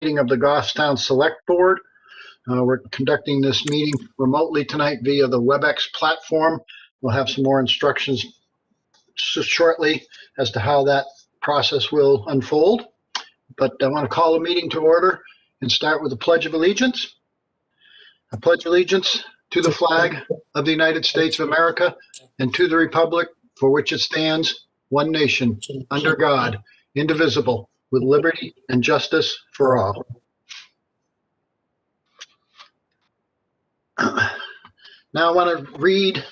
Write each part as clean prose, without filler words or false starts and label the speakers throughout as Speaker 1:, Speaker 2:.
Speaker 1: meeting of the Goffstown Select Board. We're conducting this meeting remotely tonight via the WebEx platform. We'll have some more instructions shortly as to how that process will unfold. But I want to call the meeting to order and start with the Pledge of Allegiance. I pledge allegiance to the flag of the United States of America and to the republic for which it stands, one nation, under God, indivisible, with liberty and justice for all. Now I want to read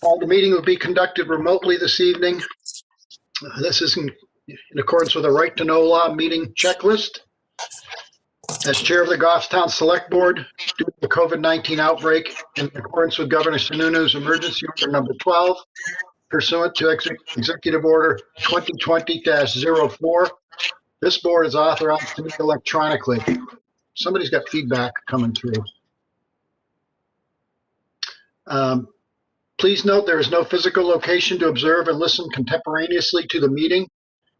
Speaker 1: how the meeting will be conducted remotely this evening. This is in accordance with the Right to Know Law meeting checklist. As chair of the Goffstown Select Board, due to the COVID-19 outbreak, in accordance with Governor Sununu's emergency order number 12, pursuant to Executive Order 2020-04, this board is authorized to meet electronically. Somebody's got feedback coming through. Please note there is no physical location to observe and listen contemporaneously to the meeting,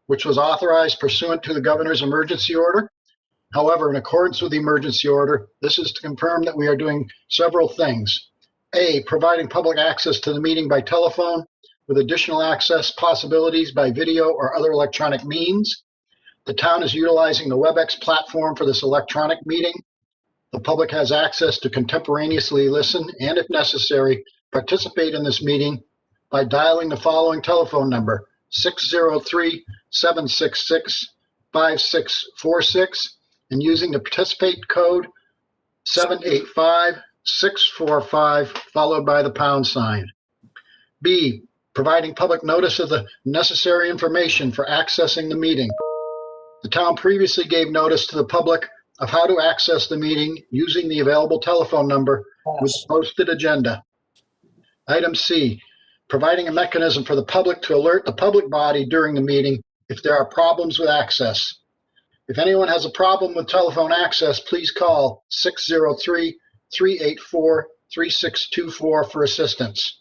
Speaker 1: which was authorized pursuant to the governor's emergency order. However, in accordance with the emergency order, this is to confirm that we are doing several things. A, providing public access to the meeting by telephone with additional access possibilities by video or other electronic means. The town is utilizing the WebEx platform for this electronic meeting. The public has access to contemporaneously listen and, if necessary, participate in this meeting by dialing the following telephone number, 603-766-5646, and using the participate code 785-645, followed by the pound sign. B, providing public notice of the necessary information for accessing the meeting. The town previously gave notice to the public of how to access the meeting using the available telephone number with the posted agenda. Item C, providing a mechanism for the public to alert the public body during the meeting if there are problems with access. If anyone has a problem with telephone access, please call 603-384-3624 for assistance.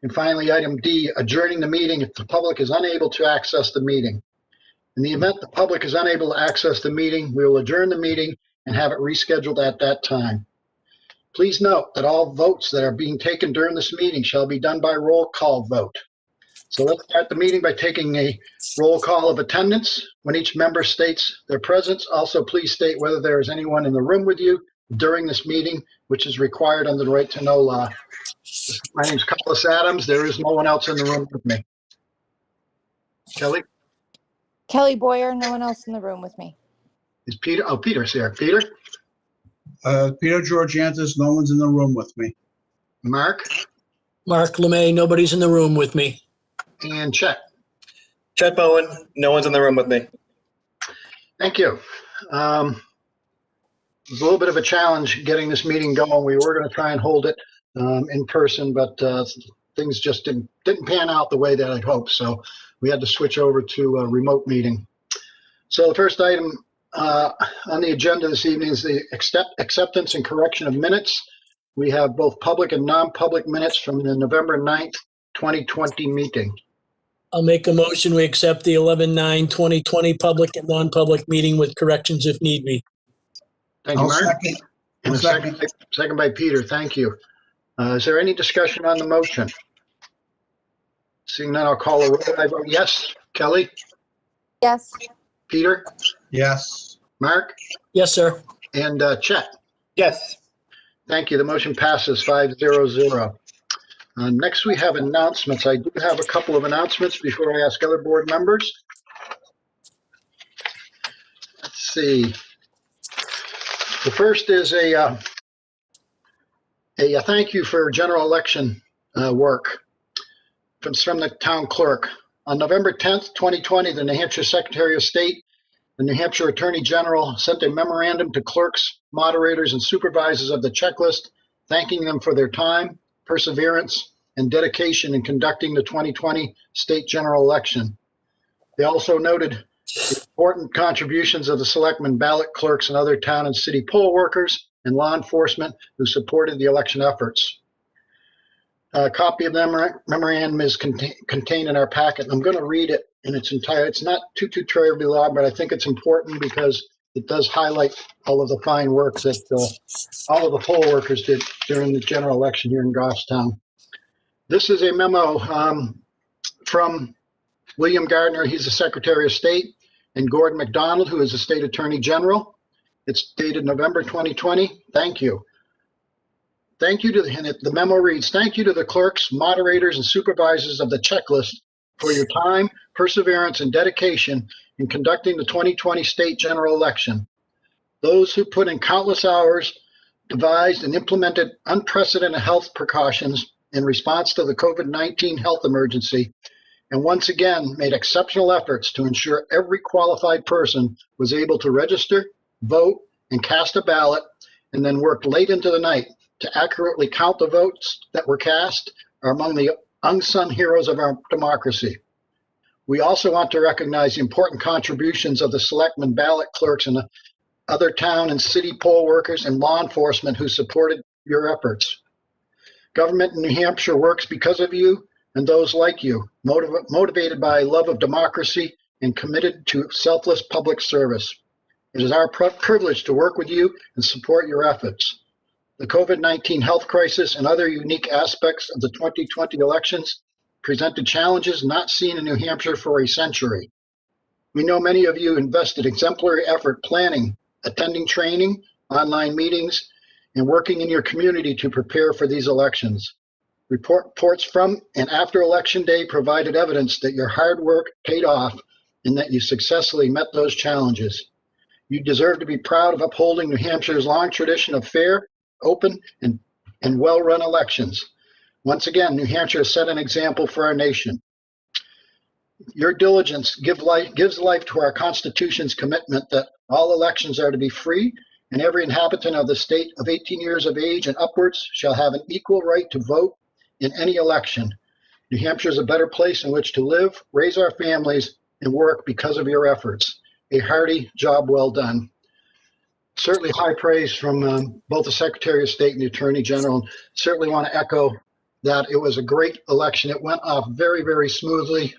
Speaker 1: And finally, item D, adjourning the meeting if the public is unable to access the meeting. In the event the public is unable to access the meeting, we will adjourn the meeting and have it rescheduled at that time. Please note that all votes that are being taken during this meeting shall be done by roll call vote. So let's start the meeting by taking a roll call of attendance. When each member states their presence, also please state whether there is anyone in the room with you during this meeting, which is required under the Right to Know Law. My name is Carlos Adams. There is no one else in the room with me. Kelly?
Speaker 2: Kelly Boyer, no one else in the room with me.
Speaker 1: Is Peter? Oh, Peter's here. Peter?
Speaker 3: Peter Georgiantis, no one's in the room with me.
Speaker 1: Mark?
Speaker 4: Mark Lemay, nobody's in the room with me.
Speaker 1: And Chet?
Speaker 5: Chet Bowen, no one's in the room with me.
Speaker 1: Thank you. It was a little bit of a challenge getting this meeting going. We were going to try and hold it in person, but things just didn't pan out the way that I'd hoped. So we had to switch over to a remote meeting. So the first item on the agenda this evening is the acceptance and correction of minutes. We have both public and non-public minutes from the November 9th, 2020 meeting.
Speaker 4: I'll make a motion. We accept the 11/9/2020 public and non-public meeting with corrections if need be.
Speaker 1: Thank you,
Speaker 3: I'll
Speaker 1: Mark.
Speaker 3: second.
Speaker 1: And a second by Peter. Thank you. Is there any discussion on the motion? Seeing none, I'll call a roll. I vote yes. Kelly?
Speaker 2: Yes.
Speaker 1: Peter?
Speaker 3: Yes.
Speaker 1: Mark?
Speaker 4: Yes, sir.
Speaker 1: And Chet?
Speaker 5: Yes.
Speaker 1: Thank you. The motion passes 5-0-0. Next, we have announcements. I do have a couple of announcements before I ask other board members. Let's see. The first is a thank you for general election work from the town clerk. On November 10th, 2020, the New Hampshire Secretary of State, the New Hampshire Attorney General sent a memorandum to clerks, moderators, and supervisors of the checklist, thanking them for their time, perseverance, and dedication in conducting the 2020 state general election. They also noted the important contributions of the selectmen, ballot clerks, and other town and city poll workers and law enforcement who supported the election efforts. A copy of the memorandum is contained in our packet. I'm going to read it in its entirety. It's not too terribly long, but I think it's important because it does highlight all of the fine work that all of the poll workers did during the general election here in Goffstown. This is a memo from William Gardner, he's the Secretary of State, and Gordon McDonald, who is the State Attorney General. It's dated November 2020. Thank you. Thank you to the memo reads, thank you to the clerks, moderators, and supervisors of the checklist for your time, perseverance, and dedication in conducting the 2020 state general election. Those who put in countless hours, devised and implemented unprecedented health precautions in response to the COVID-19 health emergency, and once again made exceptional efforts to ensure every qualified person was able to register, vote, and cast a ballot, and then worked late into the night to accurately count the votes that were cast, are among the unsung heroes of our democracy. We also want to recognize the important contributions of the selectmen, ballot clerks, and the other town and city poll workers and law enforcement who supported your efforts. Government in New Hampshire works because of you and those like you, motivated by love of democracy and committed to selfless public service. It is our privilege to work with you and support your efforts. The COVID-19 health crisis and other unique aspects of the 2020 elections presented challenges not seen in New Hampshire for a century. We know many of you invested exemplary effort planning, attending training, online meetings, and working in your community to prepare for these elections. Reports from and after Election Day provided evidence that your hard work paid off and that you successfully met those challenges. You deserve to be proud of upholding New Hampshire's long tradition of fair, open, and well-run elections. Once again, New Hampshire has set an example for our nation. Your diligence gives life to our Constitution's commitment that all elections are to be free and every inhabitant of the state of 18 years of age and upwards shall have an equal right to vote in any election. New Hampshire is a better place in which to live, raise our families, and work because of your efforts. A hearty job well done. Certainly high praise from both the Secretary of State and the Attorney General. Certainly want to echo that it was a great election. It went off very, very smoothly,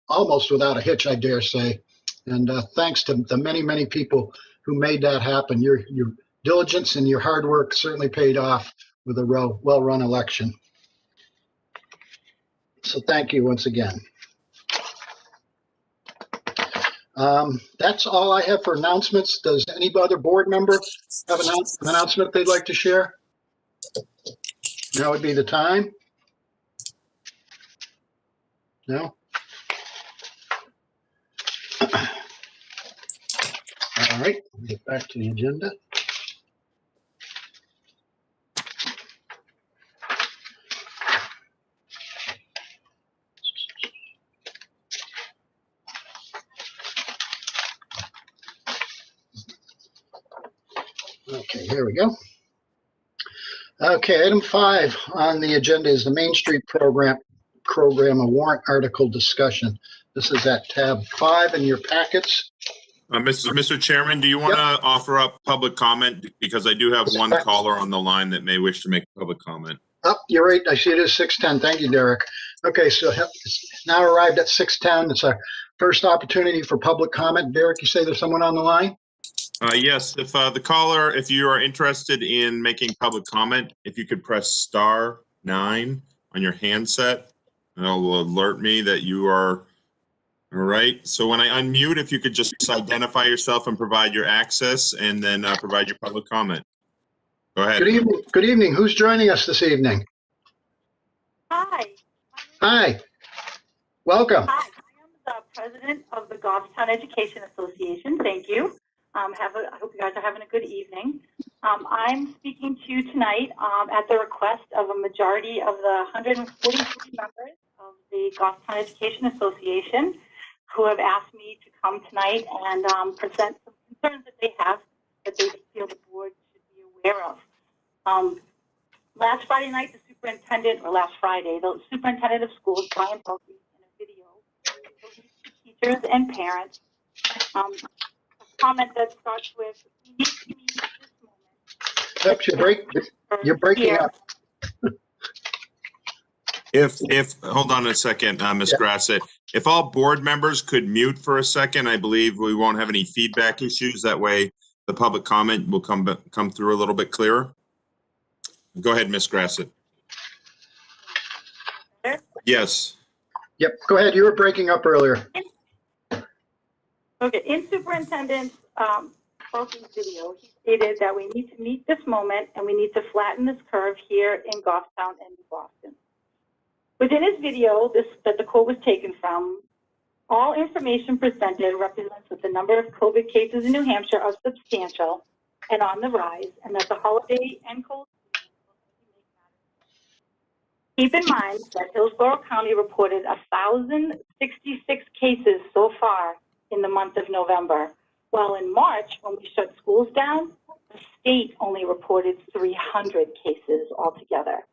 Speaker 1: almost without a hitch, I dare say. And thanks to the many, many people who made that happen. Your diligence and your hard work certainly paid off with a well-run election. So thank you once again. That's all I have for announcements. Does any other board member have an announcement they'd like to share? Now would be the time. No? All right, we'll get back to the agenda. Okay, here we go. Okay, item 5 on the agenda is the Main Street program, a warrant article discussion. This is at tab 5 in your packets.
Speaker 6: Mr. Chairman, do you want to offer up public comment? Because I do have one caller on the line that may wish to make public comment.
Speaker 1: Oh, you're right. I see it is 6:10. Thank you, Derek. Okay, so it's now arrived at 6:10. It's our first opportunity for public comment. Derek, you say there's someone on the line?
Speaker 6: Yes, if the caller, if you are interested in making public comment, if you could press *9 on your handset, it'll alert me that you are. All right. So when I unmute, if you could just identify yourself and provide your access and then provide your public comment. Go ahead.
Speaker 1: Good evening. Good evening. Who's joining us this evening?
Speaker 7: Hi.
Speaker 1: Hi. Welcome.
Speaker 7: Hi. I am the president of the Goffstown Education Association. Thank you. I hope you guys are having a good evening. I'm speaking to you tonight at the request of a majority of the 143 members of the Goffstown Education Association who have asked me to come tonight and present some concerns that they have that they feel the board should be aware of. Last Friday night, the superintendent of schools, Brian Pelkey, in a video, to teachers and parents, a comment that starts with, "We need to use this moment."
Speaker 1: Oops, you're breaking up.
Speaker 6: Hold on a second, Ms. Grassett. If all board members could mute for a second, I believe we won't have any feedback issues. That way the public comment will come through a little bit clearer. Go ahead, Ms. Grassett. Yes.
Speaker 1: Yep, go ahead. You were breaking up earlier.
Speaker 7: Okay, in Superintendent Fulton's video, he stated that we need to meet this moment and we need to flatten this curve here in Goffstown and New Boston. Within his video, that the quote was taken from, all information presented represents that the number of COVID cases in New Hampshire are substantial and on the rise, and that the holiday and cold season will make matters. Keep in mind that Hillsborough County reported 1,066 cases so far in the month of November, while in March, when we shut schools down, the state only reported 300 cases altogether.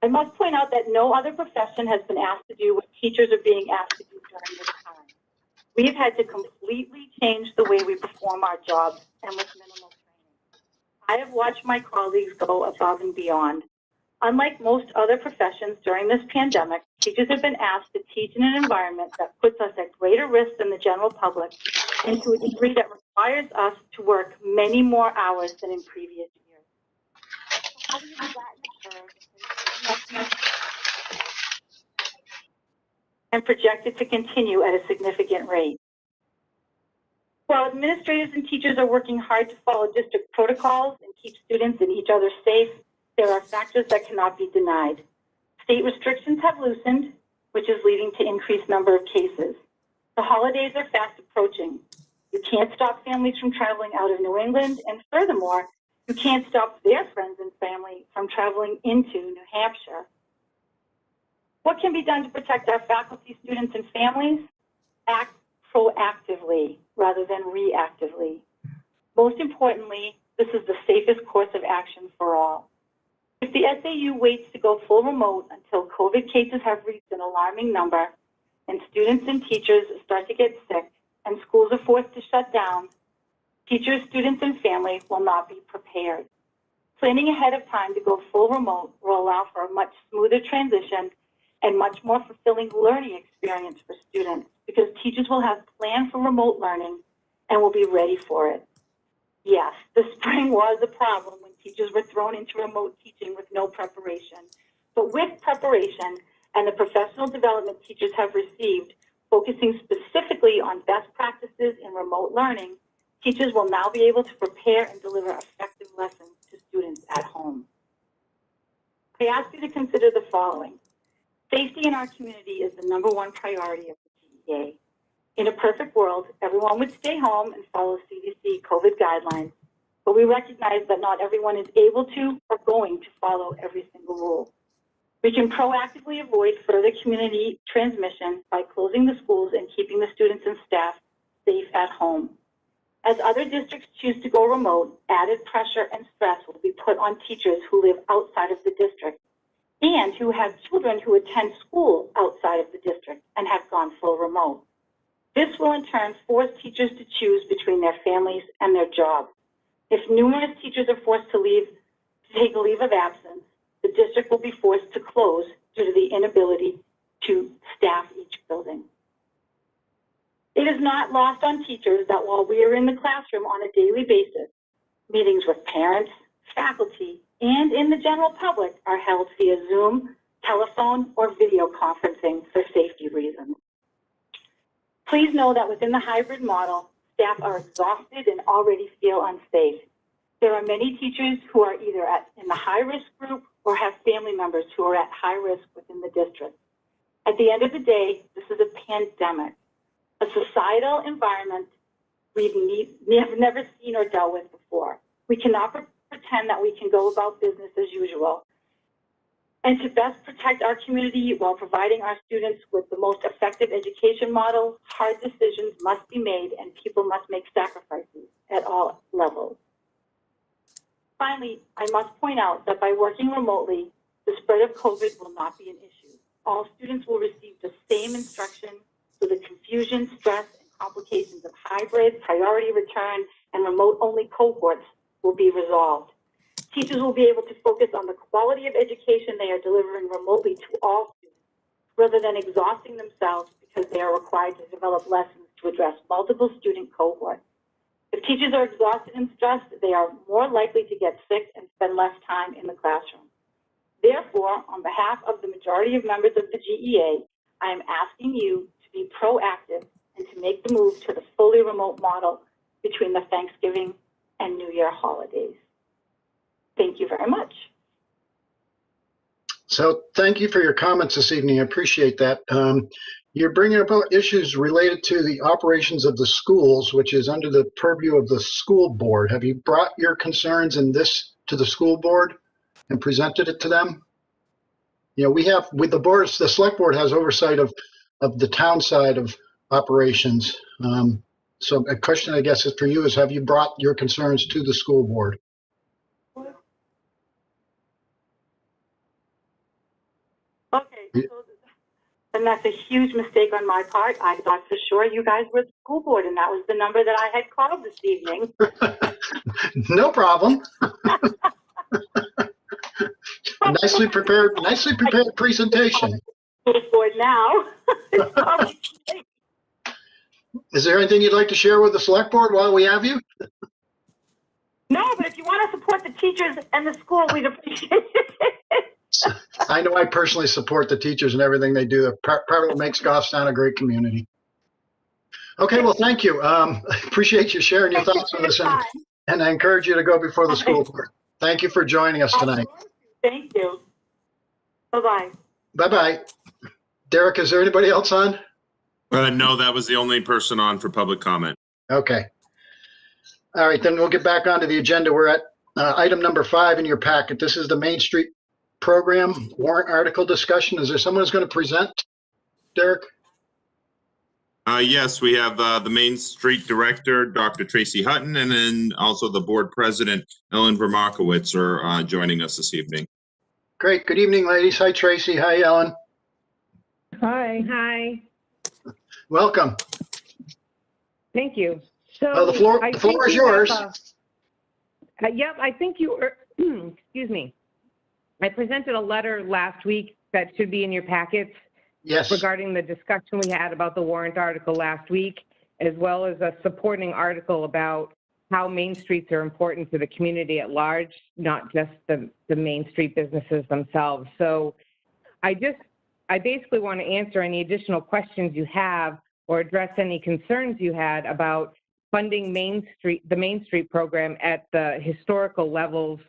Speaker 7: I must point out that no other profession has been asked to do what teachers are being asked to do during this time. We've had to completely change the way we perform our jobs and with minimal training. I have watched my colleagues go above and beyond. Unlike most other professions during this pandemic, teachers have been asked to teach in an environment that puts us at greater risk than the general public and to a degree that requires us to work many more hours than in previous years. How do you flatten the curve and project it to continue at a significant rate? While administrators and teachers are working hard to follow district protocols and keep students and each other safe, there are factors that cannot be denied. State restrictions have loosened, which is leading to increased number of cases. The holidays are fast approaching. You can't stop families from traveling out of New England, and furthermore, you can't stop their friends and family from traveling into New Hampshire. What can be done to protect our faculty, students, and families? Act proactively rather than reactively. Most importantly, this is the safest course of action for all. If the SAU waits to go full remote until COVID cases have reached an alarming number and students and teachers start to get sick and schools are forced to shut down, teachers, students, and families will not be prepared. Planning ahead of time to go full remote will allow for a much smoother transition and much more fulfilling learning experience for students because teachers will have planned for remote learning and will be ready for it. Yes, the spring was a problem when teachers were thrown into remote teaching with no preparation. But with preparation and the professional development teachers have received, focusing specifically on best practices in remote learning, teachers will now be able to prepare and deliver effective lessons to students at home. I ask you to consider the following. Safety in our community is the #1 priority of the TEA. In a perfect world, everyone would stay home and follow CDC COVID guidelines, but we recognize that not everyone is able to or going to follow every single rule. We can proactively avoid further community transmission by closing the schools and keeping the students and staff safe at home. As other districts choose to go remote, added pressure and stress will be put on teachers who live outside of the district and who have children who attend school outside of the district and have gone full remote. This will in turn force teachers to choose between their families and their job. If numerous teachers are forced to take a leave of absence, the district will be forced to close due to the inability to staff each building. It is not lost on teachers that while we are in the classroom on a daily basis, meetings with parents, faculty, and in the general public are held via Zoom, telephone, or video conferencing for safety reasons. Please know that within the hybrid model, staff are exhausted and already feel unsafe. There are many teachers who are either in the high-risk group or have family members who are at high risk within the district. At the end of the day, this is a pandemic, a societal environment we've never seen or dealt with before. We cannot pretend that we can go about business as usual. And to best protect our community while providing our students with the most effective education model, hard decisions must be made and people must make sacrifices at all levels. Finally, I must point out that by working remotely, the spread of COVID will not be an issue. All students will receive the same instruction, so the confusion, stress, and complications of hybrid, priority return, and remote-only cohorts will be resolved. Teachers will be able to focus on the quality of education they are delivering remotely to all students, rather than exhausting themselves because they are required to develop lessons to address multiple student cohorts. If teachers are exhausted and stressed, they are more likely to get sick and spend less time in the classroom. Therefore, on behalf of the majority of members of the GEA, I am asking you to be proactive and to make the move to the fully remote model between the Thanksgiving and New Year holidays. Thank you very much.
Speaker 1: So thank you for your comments this evening. I appreciate that. You're bringing up issues related to the operations of the schools, which is under the purview of the school board. Have you brought your concerns in this to the school board and presented it to them? You know, we have, with the boards, the select board has oversight of the town side of operations. So a question, I guess, is for you is, have you brought your concerns to the school board?
Speaker 7: Okay, so, and that's a huge mistake on my part. I thought for sure you guys were the school board, and that was the number that I had called this evening.
Speaker 1: No problem. Nicely prepared presentation.
Speaker 7: School board now.
Speaker 1: Is there anything you'd like to share with the select board while we have you?
Speaker 7: No, but if you want to support the teachers and the school, we'd appreciate it.
Speaker 1: I know I personally support the teachers and everything they do. They're part of what makes Goffstown a great community. Okay, well, thank you. I appreciate you sharing your thoughts on this, and I encourage you to go before the school board. Thank you for joining us tonight.
Speaker 7: Thank you. Bye-bye.
Speaker 1: Bye-bye. Derek, is there anybody else on?
Speaker 6: No, that was the only person on for public comment.
Speaker 1: Okay. All right, then we'll get back onto the agenda. We're at item number 5 in your packet. This is the Main Street Program warrant article discussion. Is there someone who's going to present, Derek?
Speaker 6: Yes, we have the Main Street Director, Dr. Tracy Hutton, and then also the Board President, Ellen Vermakowitz, are joining us this evening.
Speaker 1: Great. Good evening, ladies. Hi, Tracy. Hi, Ellen.
Speaker 8: Hi. Hi.
Speaker 1: Welcome.
Speaker 8: Thank you. So
Speaker 1: The floor is yours.
Speaker 8: Yep, I think you were, excuse me. I presented a letter last week that should be in your packets
Speaker 1: Yes.
Speaker 8: regarding the discussion we had about the warrant article last week, as well as a supporting article about how Main Streets are important to the community at large, not just the Main Street businesses themselves. So I basically want to answer any additional questions you have or address any concerns you had about funding the Main Street program at the historical levels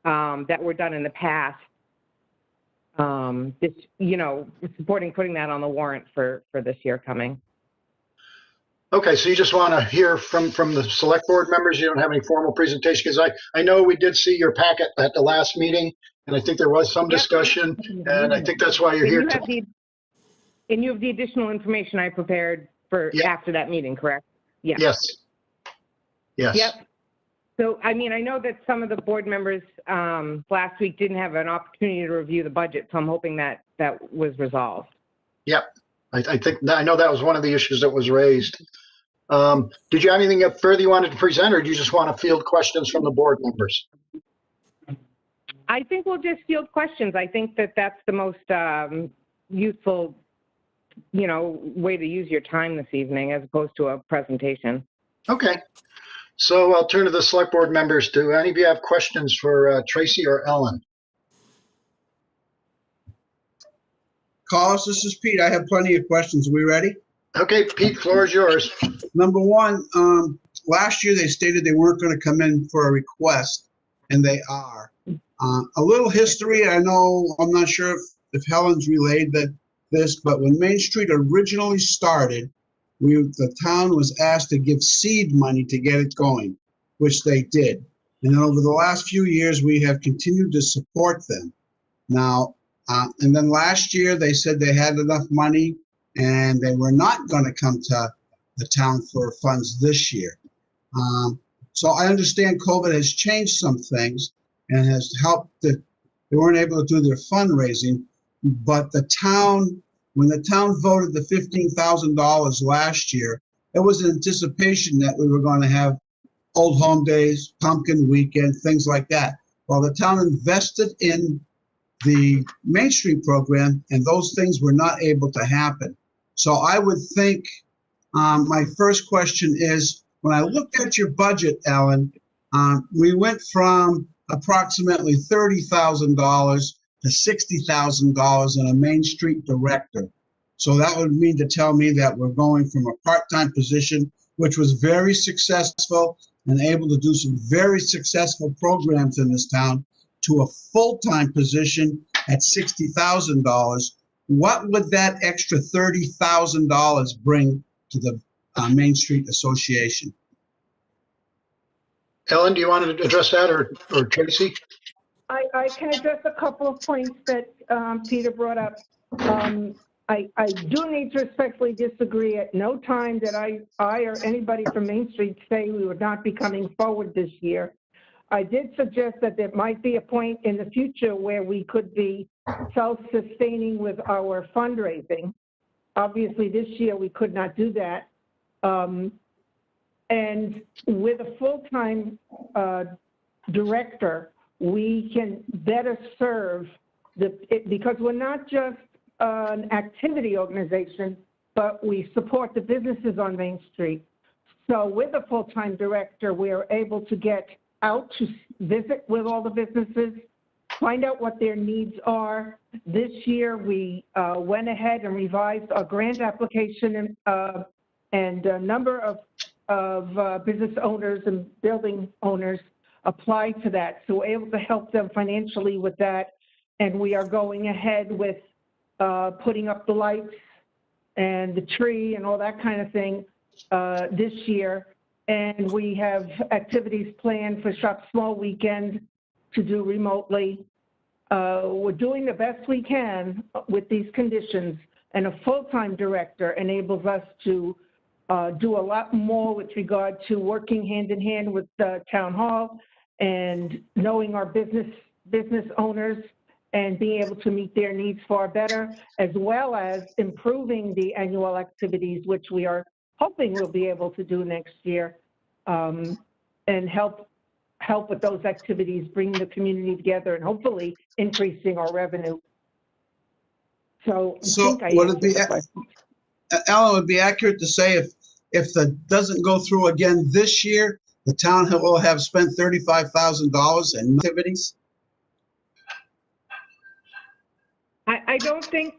Speaker 8: that were done in the past. Supporting putting that on the warrant for this year coming.
Speaker 1: Okay, so you just want to hear from the select board members? You don't have any formal presentation? Because I know we did see your packet at the last meeting, and I think there was some discussion, and I think that's why you're here.
Speaker 8: And you have the additional information I prepared for after that meeting, correct? Yeah.
Speaker 1: Yes. Yes.
Speaker 8: Yep. So, I mean, I know that some of the board members last week didn't have an opportunity to review the budget, so I'm hoping that was resolved.
Speaker 1: Yep. I know that was one of the issues that was raised. Did you have anything further you wanted to present, or do you just want to field questions from the board members?
Speaker 8: I think we'll just field questions. I think that that's the most useful, way to use your time this evening as opposed to a presentation.
Speaker 1: Okay. So I'll turn to the select board members. Do any of you have questions for Tracy or Ellen?
Speaker 3: Carlos, this is Pete. I have plenty of questions. Are we ready?
Speaker 1: Okay, Pete, floor is yours.
Speaker 3: Number one, last year they stated they weren't going to come in for a request, and they are. A little history. I know, I'm not sure if Helen's relayed this, but when Main Street originally started, the town was asked to give seed money to get it going, which they did. And over the last few years, we have continued to support them. Now, and then last year, they said they had enough money and they were not going to come to the town for funds this year. So I understand COVID has changed some things and has helped that they weren't able to do their fundraising, but the town, when the town voted the $15,000 last year, it was in anticipation that we were going to have Old Home Days, Pumpkin Weekend, things like that. Well, the town invested in the Main Street program, and those things were not able to happen. So I would think, my first question is, when I looked at your budget, Alan, we went from approximately $30,000 to $60,000 in a Main Street director. So that would mean to tell me that we're going from a part-time position, which was very successful and able to do some very successful programs in this town, to a full-time position at $60,000. What would that extra $30,000 bring to the Main Street Association?
Speaker 1: Ellen, do you want to address that, or Tracy?
Speaker 9: I can address a couple of points that Peter brought up. I do need to respectfully disagree. At no time did I or anybody from Main Street say we would not be coming forward this year. I did suggest that there might be a point in the future where we could be self-sustaining with our fundraising. Obviously, this year we could not do that. And with a full-time director, we can better serve because we're not just an activity organization, but we support the businesses on Main Street. So with a full-time director, we are able to get out to visit with all the businesses, find out what their needs are. This year, we went ahead and revised our grant application, and a number of business owners and building owners applied to that. So we're able to help them financially with that. And we are going ahead with putting up the lights and the tree and all that kind of thing this year. And we have activities planned for Shop Small Weekend to do remotely. We're doing the best we can with these conditions, and a full-time director enables us to do a lot more with regard to working hand in hand with the town hall and knowing our business owners and being able to meet their needs far better, as well as improving the annual activities, which we are hoping we'll be able to do next year, and help with those activities, bring the community together, and hopefully increasing our revenue. So
Speaker 3: would it be, Alan, would it be accurate to say if that doesn't go through again this year, the town will have spent $35,000 in activities?
Speaker 8: I don't think,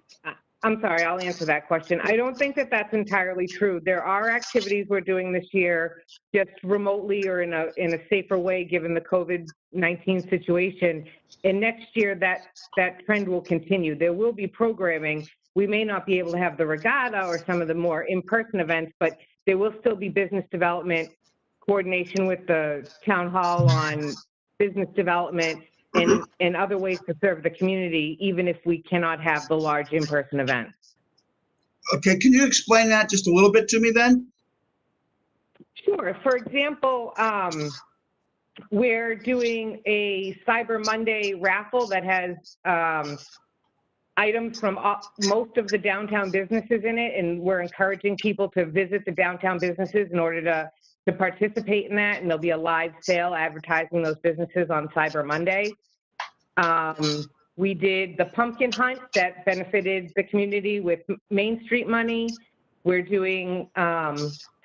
Speaker 8: I'm sorry, I'll answer that question. I don't think that that's entirely true. There are activities we're doing this year just remotely or in a safer way given the COVID-19 situation. And next year that trend will continue. There will be programming. We may not be able to have the regatta or some of the more in-person events, but there will still be business development, coordination with the town hall on business development, and other ways to serve the community, even if we cannot have the large in-person events.
Speaker 3: Okay, can you explain that just a little bit to me then?
Speaker 8: Sure. For example, we're doing a Cyber Monday raffle that has items from most of the downtown businesses in it, and we're encouraging people to visit the downtown businesses in order to participate in that, and there'll be a live sale advertising those businesses on Cyber Monday. We did the pumpkin hunt that benefited the community with Main Street money. We're doing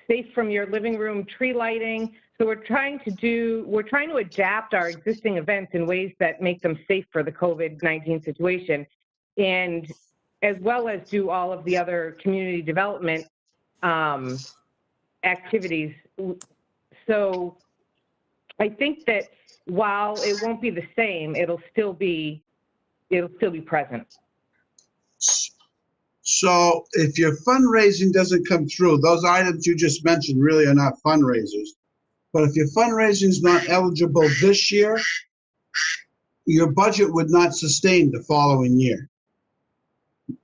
Speaker 8: safe from your living room tree lighting. So we're trying to adapt our existing events in ways that make them safe for the COVID-19 situation, and as well as do all of the other community development activities. So I think that while it won't be the same, it'll still be present.
Speaker 3: So if your fundraising doesn't come through, those items you just mentioned really are not fundraisers. But if your fundraising is not eligible this year, your budget would not sustain the following year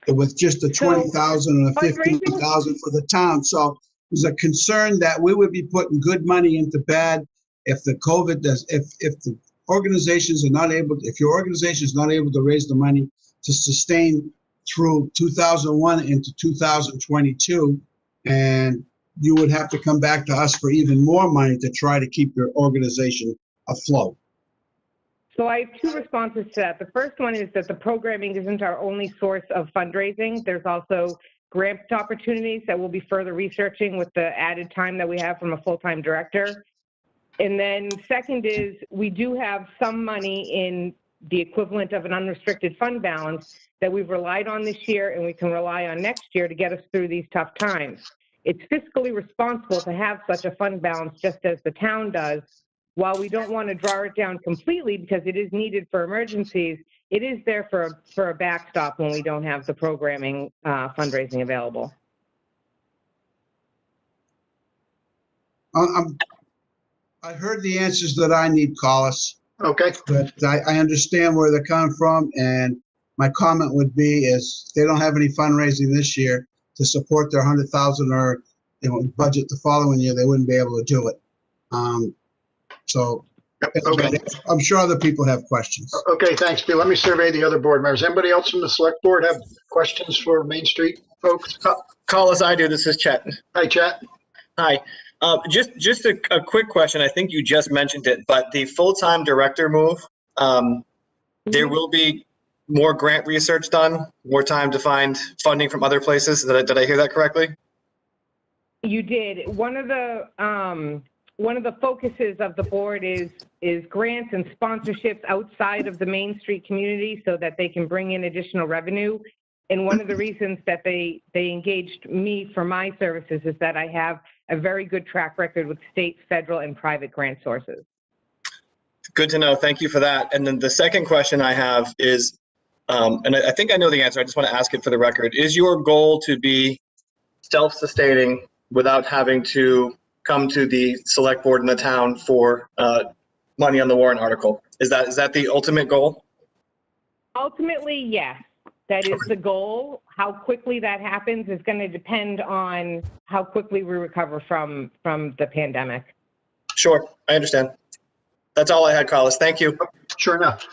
Speaker 3: with just the 20,000 and the 15,000 for the town. So there's a concern that we would be putting good money into bad if the COVID does, if the organizations are not able, if your organization is not able to raise the money to sustain through 2001 into 2022, and you would have to come back to us for even more money to try to keep your organization afloat.
Speaker 8: So I have two responses to that. The first one is that the programming isn't our only source of fundraising. There's also grant opportunities that we'll be further researching with the added time that we have from a full-time director. And then second is we do have some money in the equivalent of an unrestricted fund balance that we've relied on this year and we can rely on next year to get us through these tough times. It's fiscally responsible to have such a fund balance just as the town does. While we don't want to draw it down completely because it is needed for emergencies, it is there for a backstop when we don't have the programming fundraising available.
Speaker 3: I heard the answers that I need, Collis,
Speaker 1: Okay,
Speaker 3: but I understand where they're coming from, and my comment would be is they don't have any fundraising this year to support their 100,000 or budget the following year, they wouldn't be able to do it. So
Speaker 1: okay.
Speaker 3: I'm sure other people have questions.
Speaker 1: Okay, thanks, Bill. Let me survey the other board members. Anybody else from the select board have questions for Main Street folks?
Speaker 5: Call I do. This is Chet.
Speaker 1: Hi, Chat.
Speaker 5: Hi. Just a quick question. I think you just mentioned it, but the full-time director move, there will be more grant research done, more time to find funding from other places. Did I hear that correctly?
Speaker 8: You did. One of the focuses of the board is grants and sponsorships outside of the Main Street community so that they can bring in additional revenue. And one of the reasons that they engaged me for my services is that I have a very good track record with state, federal, and private grant sources.
Speaker 5: Good to know. Thank you for that. And then the second question I have is, and I think I know the answer, I just want to ask it for the record. Is your goal to be self-sustaining without having to come to the select board in the town for money on the warrant article? Is that the ultimate goal?
Speaker 8: Ultimately, yes, that is the goal. How quickly that happens is going to depend on how quickly we recover from the pandemic.
Speaker 5: Sure, I understand. That's all I had, Collis. Thank you.
Speaker 1: Sure enough.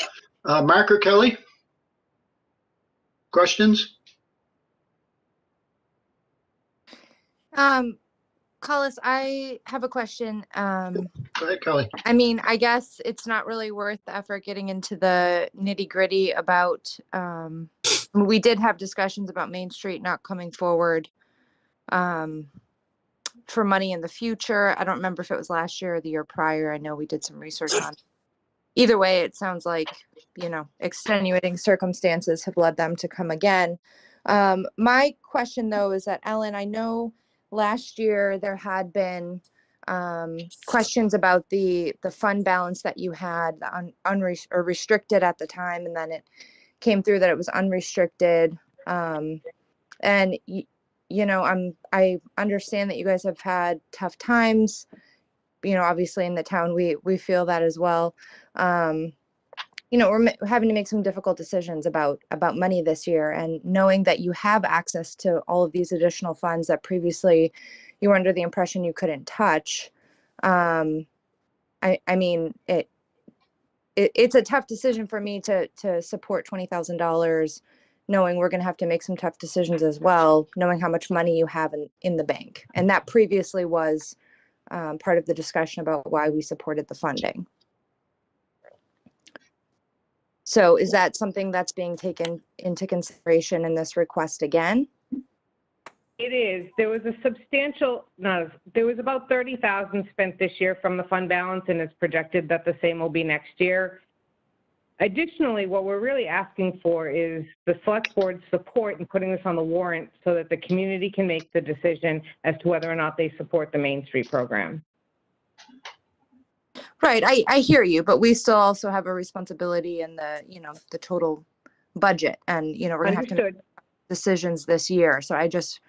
Speaker 1: Mark or Kelly? Questions?
Speaker 2: Collis, I have a question.
Speaker 1: Go ahead, Kelly.
Speaker 2: I mean, I guess it's not really worth the effort getting into the nitty gritty about, we did have discussions about Main Street not coming forward for money in the future. I don't remember if it was last year or the year prior. I know we did some research on it. Either way, it sounds like, extenuating circumstances have led them to come again. My question though is that, Ellen, I know last year there had been questions about the fund balance that you had or restricted at the time, and then it came through that it was unrestricted. And I understand that you guys have had tough times. Obviously in the town we feel that as well. We're having to make some difficult decisions about money this year, and knowing that you have access to all of these additional funds that previously you were under the impression you couldn't touch. I mean, it's a tough decision for me to support $20,000, knowing we're going to have to make some tough decisions as well, knowing how much money you have in the bank. And that previously was part of the discussion about why we supported the funding. So is that something that's being taken into consideration in this request again?
Speaker 8: It is. There was there was about $30,000 spent this year from the fund balance, and it's projected that the same will be next year. Additionally, what we're really asking for is the select board's support in putting this on the warrant so that the community can make the decision as to whether or not they support the Main Street program.
Speaker 2: Right, I hear you, but we still also have a responsibility in the total budget, and we're gonna have to make decisions this year. So I just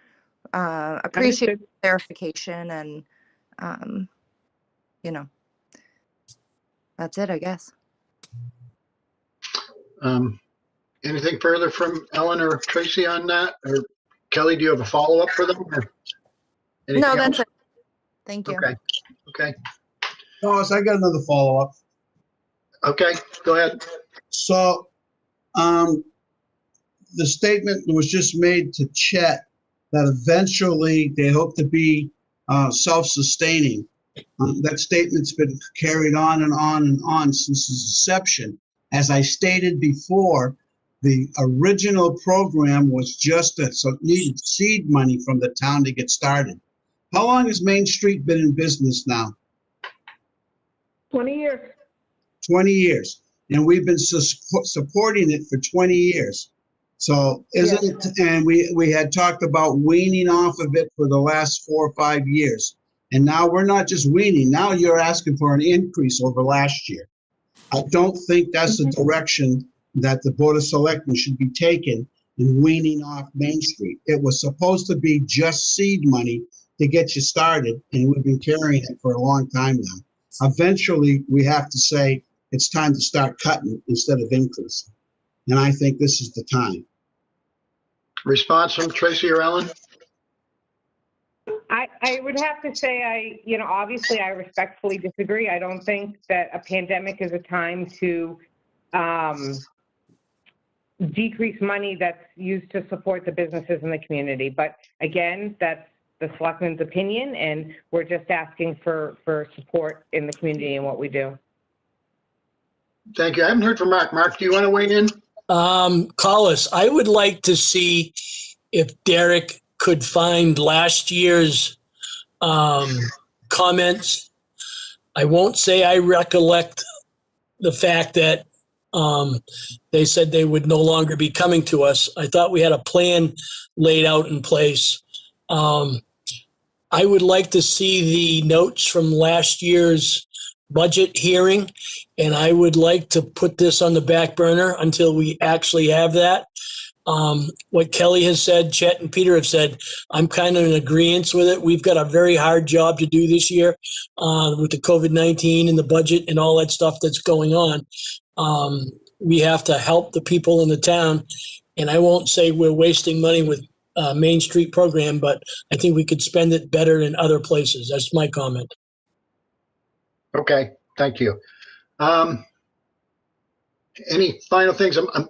Speaker 2: appreciate clarification, and that's it, I guess.
Speaker 1: Anything further from Ellen or Tracy on that? Or Kelly, do you have a follow-up for them?
Speaker 2: No, that's it. Thank you.
Speaker 1: Okay.
Speaker 3: Thomas, I got another follow-up.
Speaker 1: Okay, go ahead.
Speaker 3: So, the statement was just made to Chet that eventually they hope to be self-sustaining. That statement's been carried on and on and on since its inception. As I stated before, the original program was just so needed seed money from the town to get started. How long has Main Street been in business now?
Speaker 9: 20 years.
Speaker 3: 20 years. And we've been supporting it for 20 years. So isn't it, and we had talked about weaning off of it for the last 4 or 5 years. And now we're not just weaning, now you're asking for an increase over last year. I don't think that's the direction that the Board of Selectmen should be taking in weaning off Main Street. It was supposed to be just seed money to get you started, and we've been carrying it for a long time now. Eventually, we have to say it's time to start cutting instead of increasing. And I think this is the time.
Speaker 1: Response from Tracy or Ellen?
Speaker 8: I would have to say obviously I respectfully disagree. I don't think that a pandemic is a time to decrease money that's used to support the businesses in the community. But again, that's the selectmen's opinion, and we're just asking for support in the community and what we do.
Speaker 1: Thank you. I haven't heard from Mark. Mark, do you want to weigh in?
Speaker 4: Collis, I would like to see if Derek could find last year's comments. I won't say I recollect the fact that they said they would no longer be coming to us. I thought we had a plan laid out in place. I would like to see the notes from last year's budget hearing, and I would like to put this on the back burner until we actually have that. What Kelly has said, Chet and Peter have said, I'm kind of in agreement with it. We've got a very hard job to do this year with the COVID-19 and the budget and all that stuff that's going on. We have to help the people in the town, and I won't say we're wasting money with Main Street program, but I think we could spend it better in other places. That's my comment.
Speaker 1: Okay, thank you. Any final things? I'm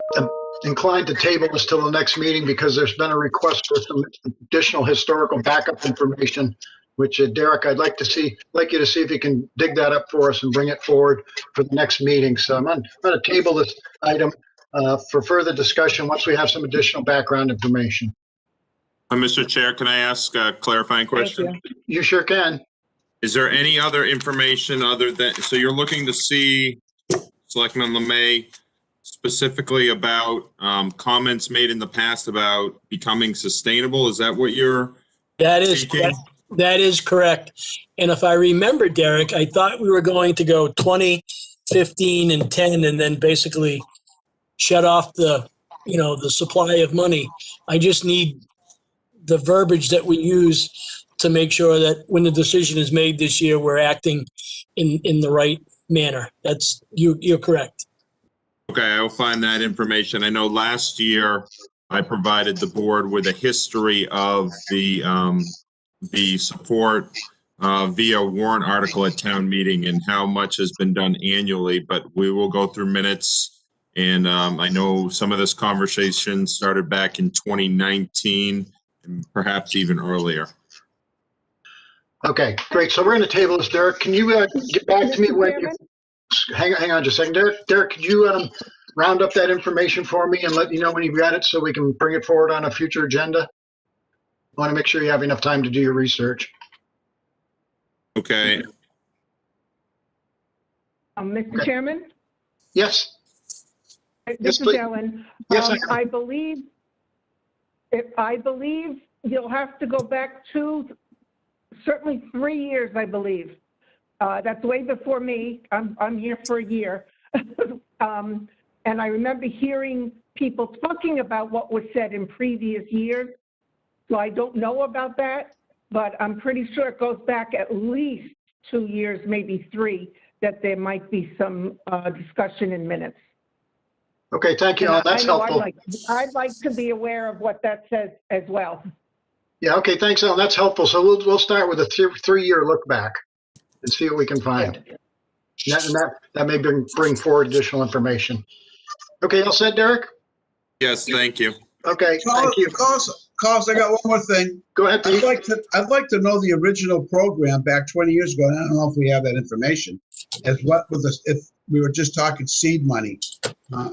Speaker 1: inclined to table this till the next meeting because there's been a request for some additional historical backup information, which Derek, I'd like you to see if you can dig that up for us and bring it forward for the next meeting. So I'm going to table this item for further discussion once we have some additional background information.
Speaker 6: Mr. Chair, can I ask a clarifying question?
Speaker 1: You sure can.
Speaker 6: Is there any other information other than, so you're looking to see Selectman Lemay specifically about comments made in the past about becoming sustainable? Is that what you're seeking?
Speaker 4: That is correct. And if I remember, Derek, I thought we were going to go 20, 15, and 10, and then basically shut off the supply of money. I just need the verbiage that we use to make sure that when the decision is made this year, we're acting in the right manner. That's you're correct.
Speaker 6: Okay, I will find that information. I know last year I provided the board with a history of the support via warrant article at town meeting and how much has been done annually, but we will go through minutes. And I know some of this conversation started back in 2019 and perhaps even earlier.
Speaker 1: Okay, great. So we're going to table this. Derek, can you get back to me when you hang on just a second. Derek, could you round up that information for me and let me know when you've got it so we can bring it forward on a future agenda? I want to make sure you have enough time to do your research.
Speaker 6: Okay.
Speaker 9: Mr. Chairman?
Speaker 1: Yes.
Speaker 9: This is Ellen.
Speaker 1: Yes,
Speaker 9: I believe you'll have to go back to certainly 3 years, I believe. That's way before me. I'm here for a year. And I remember hearing people talking about what was said in previous years. So I don't know about that, but I'm pretty sure it goes back at least 2 years, maybe 3, that there might be some discussion in minutes.
Speaker 1: Okay, thank you. That's helpful.
Speaker 9: I'd like to be aware of what that says as well.
Speaker 1: Yeah, okay, thanks, Ellen. That's helpful. So we'll start with a 3-year look back and see what we can find. Yeah. That may bring forward additional information. Okay, all set, Derek?
Speaker 6: Yes, thank you.
Speaker 1: Okay, thank you.
Speaker 3: Carlos, I got one more thing.
Speaker 1: Go ahead, Pete.
Speaker 3: I'd like to know the original program back 20 years ago. I don't know if we have that information. As what was this, if we were just talking seed money.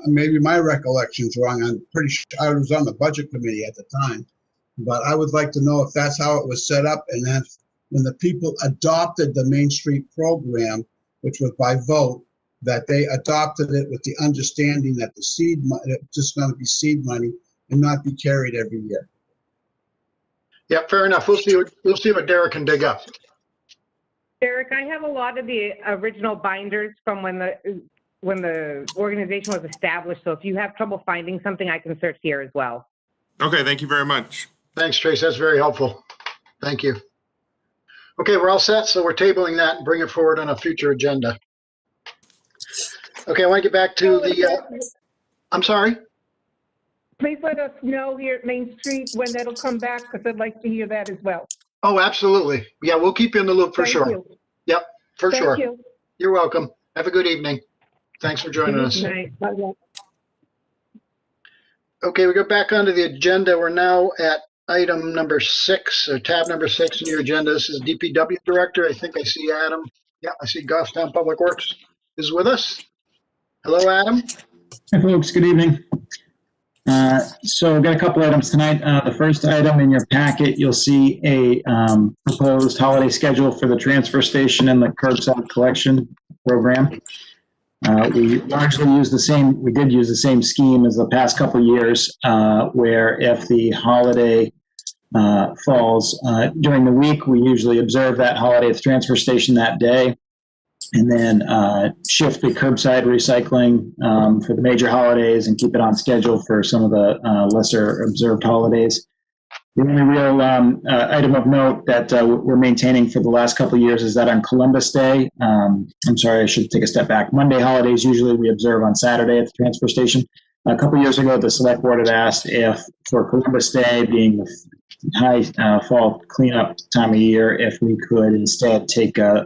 Speaker 3: Maybe my recollection's wrong. I'm pretty sure I was on the budget committee at the time. But I would like to know if that's how it was set up, and then when the people adopted the Main Street program, which was by vote, that they adopted it with the understanding that the seed money, it's just going to be seed money and not be carried every year.
Speaker 1: Yeah, fair enough. We'll see what Derek can dig up.
Speaker 8: Derek, I have a lot of the original binders from when the organization was established. So if you have trouble finding something, I can search here as well.
Speaker 6: Okay, thank you very much.
Speaker 1: Thanks, Trace. That's very helpful. Thank you. Okay, we're all set, so we're tabling that and bring it forward on a future agenda. Okay, I want to get back to the, I'm sorry?
Speaker 9: Please let us know here at Main Street when that'll come back, because I'd like to hear that as well.
Speaker 1: Oh, absolutely. Yeah, we'll keep you in the loop for
Speaker 9: Thank
Speaker 1: sure.
Speaker 9: you.
Speaker 1: Yep, for sure.
Speaker 9: Thank you.
Speaker 1: You're welcome. Have a good evening. Thanks for joining us.
Speaker 9: Good night. Bye-bye.
Speaker 1: Okay, we go back onto the agenda. We're now at item number 6, or tab number 6 in your agenda. This is DPW Director. I think I see Adam. Yeah, I see Goffstown Public Works is with us. Hello, Adam.
Speaker 10: Hi, folks. Good evening. So we've got a couple items tonight. The first item in your packet, you'll see a proposed holiday schedule for the transfer station and the curbside collection program. We largely use the same, we did use the same scheme as the past couple of years, where if the holiday falls during the week, we usually observe that holiday at the transfer station that day, and then shift the curbside recycling for the major holidays and keep it on schedule for some of the lesser observed holidays. The only real item of note that we're maintaining for the last couple of years is that on Columbus Day, I'm sorry, I should take a step back. Monday holidays, usually we observe on Saturday at the transfer station. A couple of years ago, the select board had asked if for Columbus Day being the high fall cleanup time of year, if we could instead take a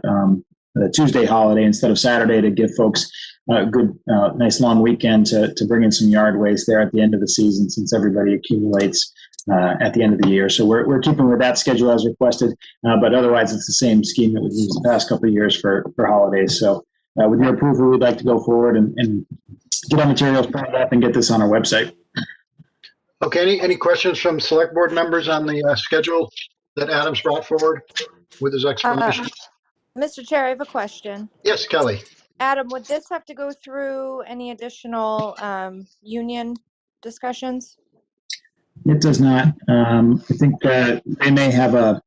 Speaker 10: Tuesday holiday instead of Saturday to give folks a good, nice long weekend to bring in some yard waste there at the end of the season, since everybody accumulates at the end of the year. So we're keeping with that schedule as requested, but otherwise it's the same scheme that we've used the past couple of years for holidays. So with your approval, we'd like to go forward and get our materials printed up and get this on our website.
Speaker 1: Okay, any questions from select board members on the schedule that Adam's brought forward with his explanation?
Speaker 2: Mr. Chair, I have a question.
Speaker 1: Yes, Kelly.
Speaker 2: Adam, would this have to go through any additional union discussions?
Speaker 10: It does not. I think they may have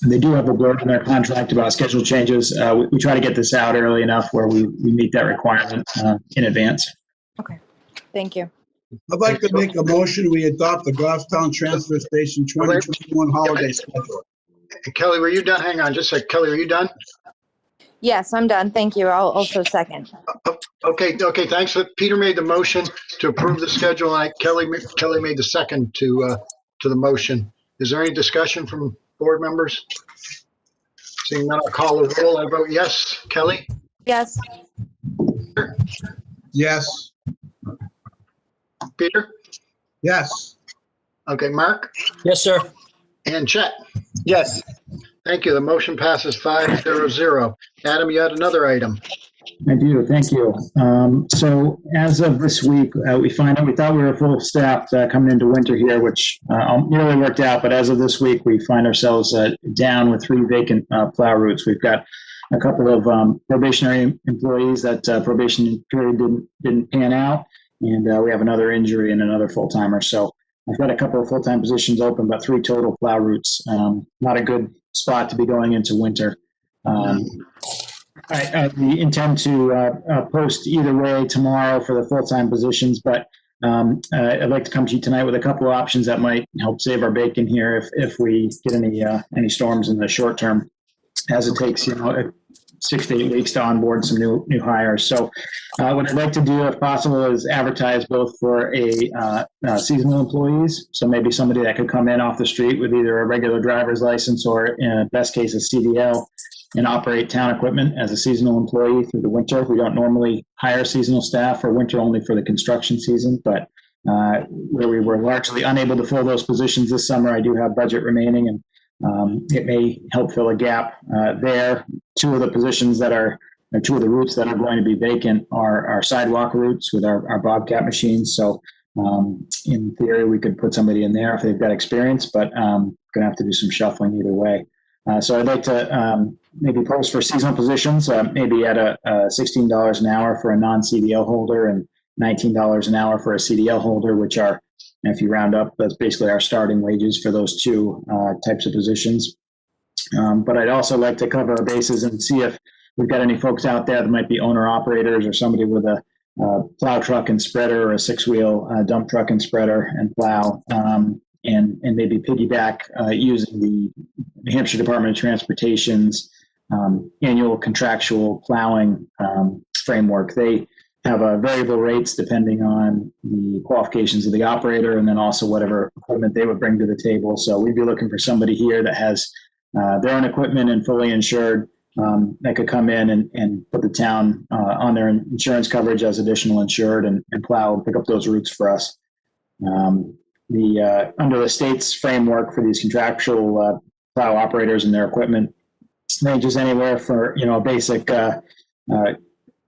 Speaker 10: they do have a blurb in their contract about schedule changes. We try to get this out early enough where we meet that requirement in advance.
Speaker 2: Okay, thank you.
Speaker 3: I'd like to make a motion, we adopt the Goffstown Transfer Station 2021 holiday schedule.
Speaker 1: Kelly, were you done? Hang on just a sec. Kelly, are you done?
Speaker 2: Yes, I'm done. Thank you. I'll also second.
Speaker 1: Okay, thanks. Peter made the motion to approve the schedule. Kelly made the second to the motion. Is there any discussion from board members? Seeing none, I'll call the roll. I vote yes. Kelly?
Speaker 2: Yes.
Speaker 3: Yes.
Speaker 1: Peter?
Speaker 3: Yes.
Speaker 1: Okay, Mark?
Speaker 4: Yes, sir.
Speaker 1: And Chet?
Speaker 5: Yes.
Speaker 1: Thank you. The motion passes 5-0. Adam, you had another item.
Speaker 10: I do. Thank you. So as of this week, we thought we were full staffed coming into winter here, which nearly worked out. But as of this week, we find ourselves down with 3 vacant plow routes. We've got a couple of probationary employees that probation period didn't pan out. And we have another injury and another full-timer. So I've got a couple of full-time positions open, but 3 total plow routes. Not a good spot to be going into winter. We intend to post either way tomorrow for the full-time positions, but I'd like to come to you tonight with a couple of options that might help save our bacon here if we get any storms in the short term, as it takes 6 to 8 weeks to onboard some new hires. So what I'd like to do, if possible, is advertise both for seasonal employees. So maybe somebody that could come in off the street with either a regular driver's license or, in best case, a CDL, and operate town equipment as a seasonal employee through the winter. We don't normally hire seasonal staff for winter, only for the construction season, but where we were largely unable to fill those positions this summer, I do have budget remaining, and it may help fill a gap there. 2 of the positions that are two of the routes that are going to be vacant are our sidewalk routes with our Bobcat machines. So in theory, we could put somebody in there if they've got experience, but going to have to do some shuffling either way. So I'd like to maybe post for seasonal positions, maybe at a $16 an hour for a non-CDL holder and $19 an hour for a CDL holder, which are, if you round up, that's basically our starting wages for those two types of positions. But I'd also like to cover our bases and see if we've got any folks out there that might be owner-operators or somebody with a plow truck and spreader or a six-wheel dump truck and spreader and plow, and maybe piggyback using the New Hampshire Department of Transportation's annual contractual plowing framework. They have variable rates depending on the qualifications of the operator and then also whatever equipment they would bring to the table. So we'd be looking for somebody here that has their own equipment and fully insured that could come in and put the town on their insurance coverage as additional insured and plow and pick up those routes for us. Under the state's framework for these contractual plow operators and their equipment ranges anywhere for, a basic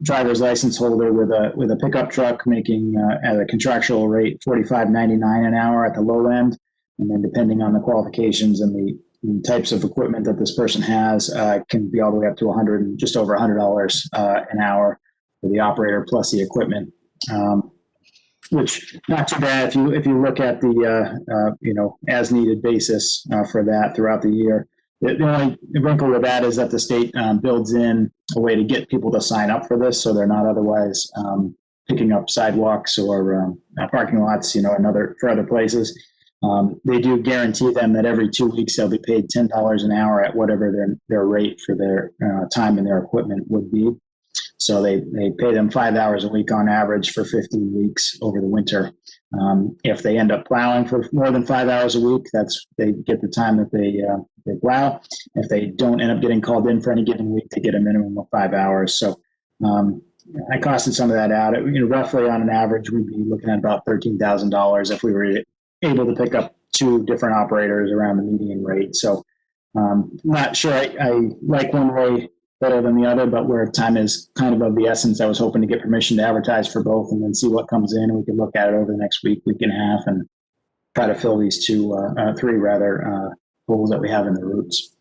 Speaker 10: driver's license holder with a pickup truck making at a contractual rate $45.99 an hour at the low end, and then depending on the qualifications and the types of equipment that this person has, can be all the way up to just over $100 an hour for the operator plus the equipment, which not too bad if you look at the as needed basis for that throughout the year. The only wrinkle with that is that the state builds in a way to get people to sign up for this, so they're not otherwise picking up sidewalks or parking lots, for other places. They do guarantee them that every 2 weeks they'll be paid $10 an hour at whatever their rate for their time and their equipment would be. So they pay them 5 hours a week on average for 15 weeks over the winter. If they end up plowing for more than 5 hours a week, they get the time that they plow. If they don't end up getting called in for any given week, they get a minimum of 5 hours. So I costed some of that out. Roughly on an average, we'd be looking at about $13,000 if we were able to pick up two different operators around the median rate. So not sure I like one way better than the other, but where time is kind of the essence, I was hoping to get permission to advertise for both and then see what comes in, and we could look at it over the next week and a half and try to fill these three holes that we have in the routes.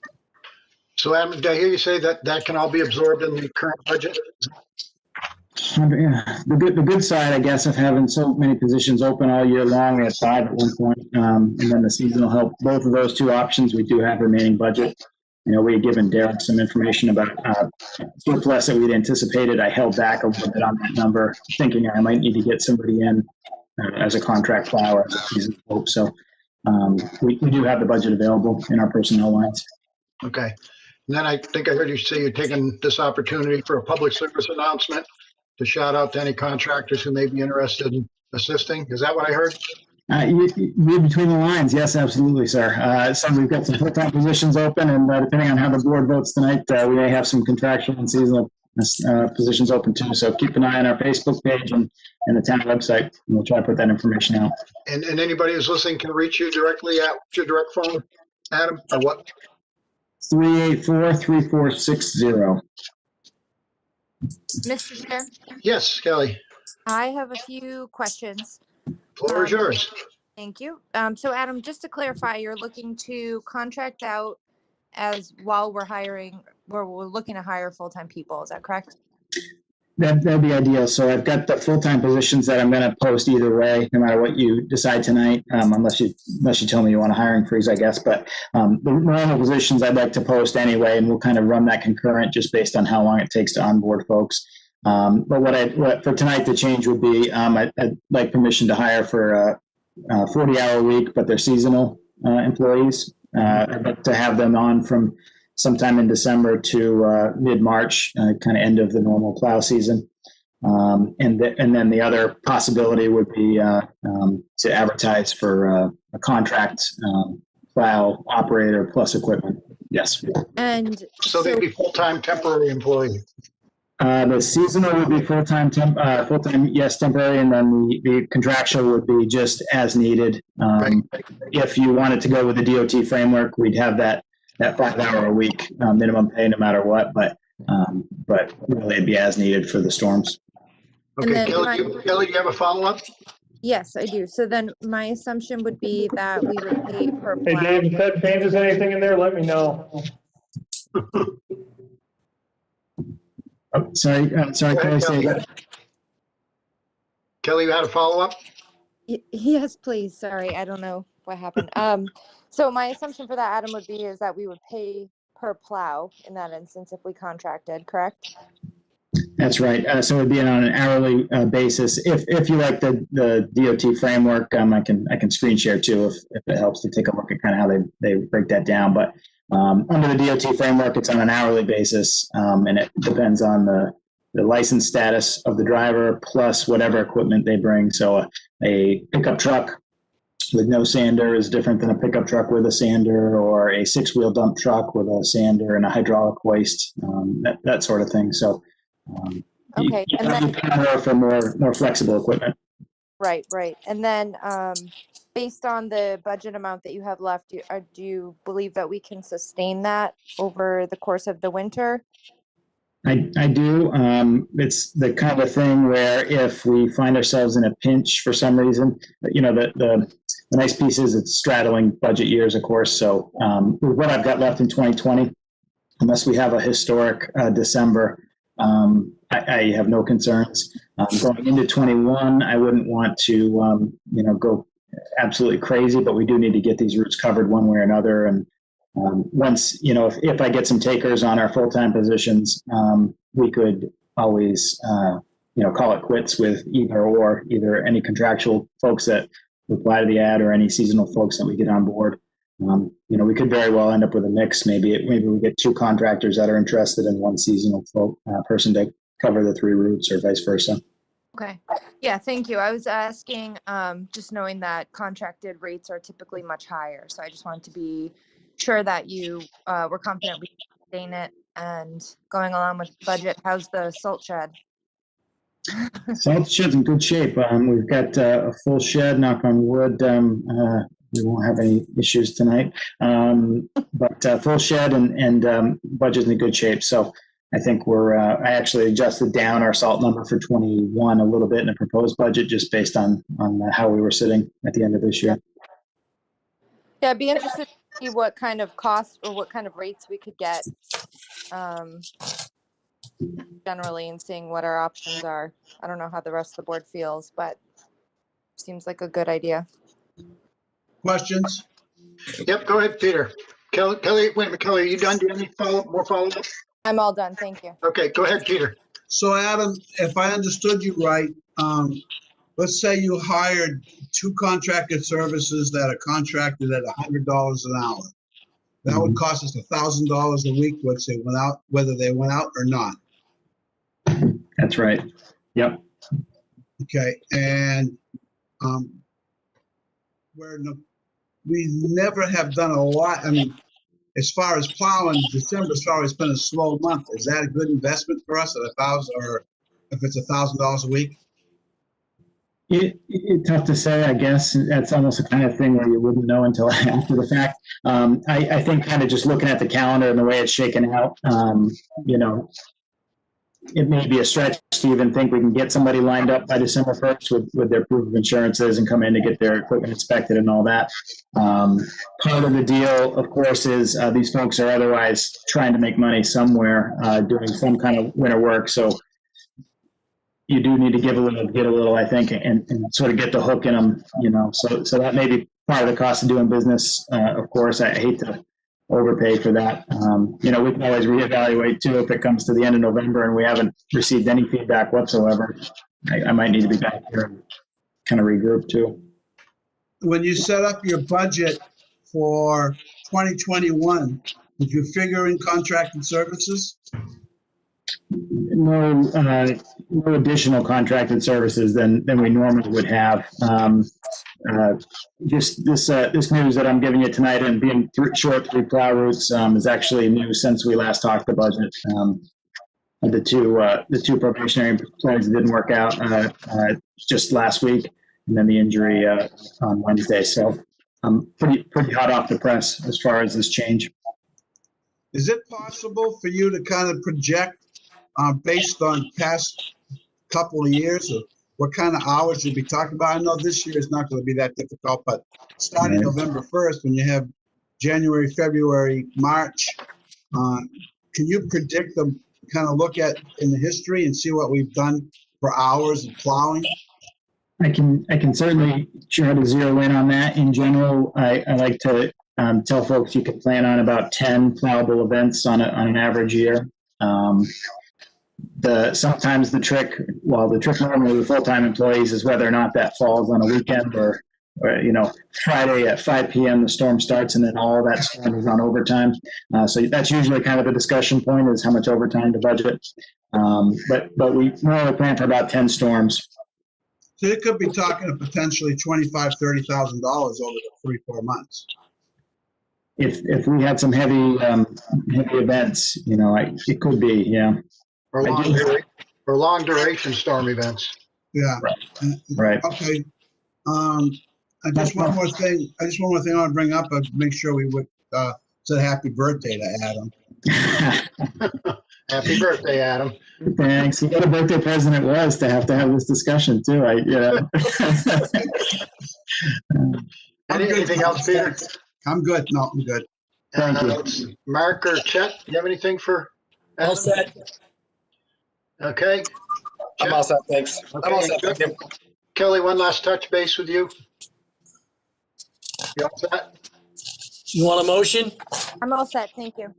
Speaker 1: So Adam, did I hear you say that can all be absorbed in the current budget?
Speaker 10: Yeah, the good side, I guess, of having so many positions open all year long, we had 5 at one point, and then the seasonal help. Both of those two options, we do have remaining budget. We had given Derek some information about surplus that we'd anticipated. I held back a little bit on that number, thinking I might need to get somebody in as a contract plow as a season hope. So we do have the budget available in our personnel lines.
Speaker 1: Okay. And then I think I heard you say you're taking this opportunity for a public service announcement to shout out to any contractors who may be interested in assisting. Is that what I heard?
Speaker 10: You read between the lines. Yes, absolutely, sir. So we've got some full-time positions open, and depending on how the board votes tonight, we may have some contractual and seasonal positions open too. So keep an eye on our Facebook page and the town website, and we'll try to put that information out.
Speaker 1: And anybody who's listening can reach you directly at your direct phone, Adam, or what?
Speaker 10: 384-3460.
Speaker 2: Mr. Chair,
Speaker 1: Yes, Kelly.
Speaker 2: I have a few questions.
Speaker 1: Floor is yours.
Speaker 2: Thank you. So Adam, just to clarify, you're looking to contract out while we're looking to hire full-time people. Is that correct?
Speaker 10: That'd be ideal. So I've got the full-time positions that I'm going to post either way, no matter what you decide tonight, unless you tell me you want a hiring freeze, I guess. But the normal positions I'd like to post anyway, and we'll kind of run that concurrent just based on how long it takes to onboard folks. But what for tonight the change would be, I'd like permission to hire for a 40-hour week, but they're seasonal employees. I'd like to have them on from sometime in December to mid-March, kind of end of the normal plow season. And then the other possibility would be to advertise for a contract plow operator plus equipment. Yes.
Speaker 2: And
Speaker 1: So they'd be full-time temporary employee.
Speaker 10: The seasonal would be full-time, yes, temporary, and then the contractual would be just as needed.
Speaker 1: Right.
Speaker 10: If you wanted to go with the DOT framework, we'd have that 5 hour a week minimum pay no matter what. But But really it'd be as needed for the storms.
Speaker 2: And
Speaker 1: Okay,
Speaker 2: then
Speaker 1: Kelly, you have a follow-up?
Speaker 2: Yes, I do. So then my assumption would be that we would pay per
Speaker 11: Hey,
Speaker 2: plow.
Speaker 11: Dave, if that changes anything in there, let me know.
Speaker 10: Oh, sorry, Kelly, say again.
Speaker 1: Kelly, you had a follow-up?
Speaker 2: Yes, please. Sorry, I don't know what happened. So my assumption for that, Adam, would be is that we would pay per plow in that instance if we contracted, correct?
Speaker 10: That's right. So it'd be on an hourly basis. If you like the DOT framework, I can screen share too if it helps to take a look at kind of how they break that down. But under the DOT framework, it's on an hourly basis, and it depends on the license status of the driver plus whatever equipment they bring. So a pickup truck with no sander is different than a pickup truck with a sander, or a 6-wheel dump truck with a sander and a hydraulic hoist, that sort of thing. So
Speaker 2: Okay, and then
Speaker 10: for more flexible equipment.
Speaker 2: right. And then based on the budget amount that you have left, do you believe that we can sustain that over the course of the winter?
Speaker 10: I do. It's the kind of thing where if we find ourselves in a pinch for some reason, the nice piece is it's straddling budget years, of course. So with what I've got left in 2020, unless we have a historic December, I have no concerns. Going into 21, I wouldn't want to, go absolutely crazy, but we do need to get these routes covered one way or another. And once, if I get some takers on our full-time positions, we could always, call it quits with either any contractual folks that reply to the ad or any seasonal folks that we get on board. We could very well end up with a mix. Maybe we get 2 contractors that are interested in one seasonal person to cover the 3 routes or vice versa.
Speaker 2: Okay. Yeah, thank you. I was asking, just knowing that contracted rates are typically much higher. So I just wanted to be sure that you were confident we could sustain it. And going along with budget, how's the salt shed?
Speaker 10: Salt shed's in good shape. We've got a full shed, knock on wood. We won't have any issues tonight. But full shed and budget's in good shape. So I think I actually adjusted down our salt number for 21 a little bit in the proposed budget, just based on how we were sitting at the end of this year.
Speaker 2: Yeah, I'd be interested to see what kind of cost or what kind of rates we could get generally, and seeing what our options are. I don't know how the rest of the board feels, but seems like a good idea.
Speaker 3: Questions?
Speaker 1: Yep, go ahead, Peter. Kelly, wait a minute, Kelly, are you done? Do you have any more follow-up?
Speaker 2: I'm all done. Thank you.
Speaker 1: Okay, go ahead, Peter.
Speaker 3: So Adam, if I understood you right, let's say you hired 2 contracted services that are contracted at $100 an hour. That would cost us $1,000 a week, whether they went out or not.
Speaker 10: That's right. Yep.
Speaker 3: Okay, and we never have done a lot. I mean, as far as plowing, December's always been a slow month. Is that a good investment for us at $1,000, or if it's $1,000 a week?
Speaker 10: It's tough to say, I guess. That's almost the kind of thing where you wouldn't know until after the fact. I think kind of just looking at the calendar and the way it's shaken out, it may be a stretch to even think we can get somebody lined up by December 1st with their proof of insurances and come in to get their equipment inspected and all that. Part of the deal, of course, is these folks are otherwise trying to make money somewhere, doing some kind of winter work. So you do need to give a little, get a little, I think, and sort of get the hook in them, so that may be part of the cost of doing business. Of course, I hate to overpay for that. We can always reevaluate too if it comes to the end of November and we haven't received any feedback whatsoever. I might need to be back here and kind of regroup too.
Speaker 3: When you set up your budget for 2021, did you figure in contracted services?
Speaker 10: No additional contracted services than we normally would have. Just this news that I'm giving you tonight, and being short 3 plow routes, is actually new since we last talked the budget. The two probationary plans didn't work out just last week, and then the injury on Wednesday. So I'm pretty hot off the press as far as this change.
Speaker 3: Is it possible for you to kind of project, based on past couple of years, of what kind of hours you'd be talking about? I know this year is not going to be that difficult, but starting
Speaker 10: Right.
Speaker 3: November 1st, when you have January, February, March, can you predict them, kind of look at in the history and see what we've done for hours of plowing?
Speaker 10: I can certainly try to zero in on that. In general, I like to tell folks you could plan on about 10 plowable events on an average year. Sometimes the trick normally with full-time employees is whether or not that falls on a weekend or Friday at 5 p.m. the storm starts and then all that storm is on overtime. So that's usually kind of a discussion point, is how much overtime to budget. But we normally plan for about 10 storms.
Speaker 3: So it could be talking of potentially $25,000, $30,000 over the 3-4 months.
Speaker 10: If we had some heavy events, it could be, yeah.
Speaker 1: Or long duration storm events.
Speaker 3: Yeah.
Speaker 10: Right.
Speaker 3: Okay. Just one more thing I want to bring up. Make sure we would say happy birthday to Adam.
Speaker 1: Happy birthday, Adam.
Speaker 10: Thanks. What a birthday present it was to have this discussion too.
Speaker 1: Anything else, Peter?
Speaker 3: I'm good. No, I'm good.
Speaker 10: Thank you.
Speaker 1: Mark or Chet, do you have anything for Adam?
Speaker 4: All set.
Speaker 1: Okay.
Speaker 5: I'm all set, thanks.
Speaker 1: Okay,
Speaker 5: I'm all set, thank you.
Speaker 1: Kelly, one last touch base with you. You all set?
Speaker 4: You want a motion?
Speaker 2: I'm all set, thank you.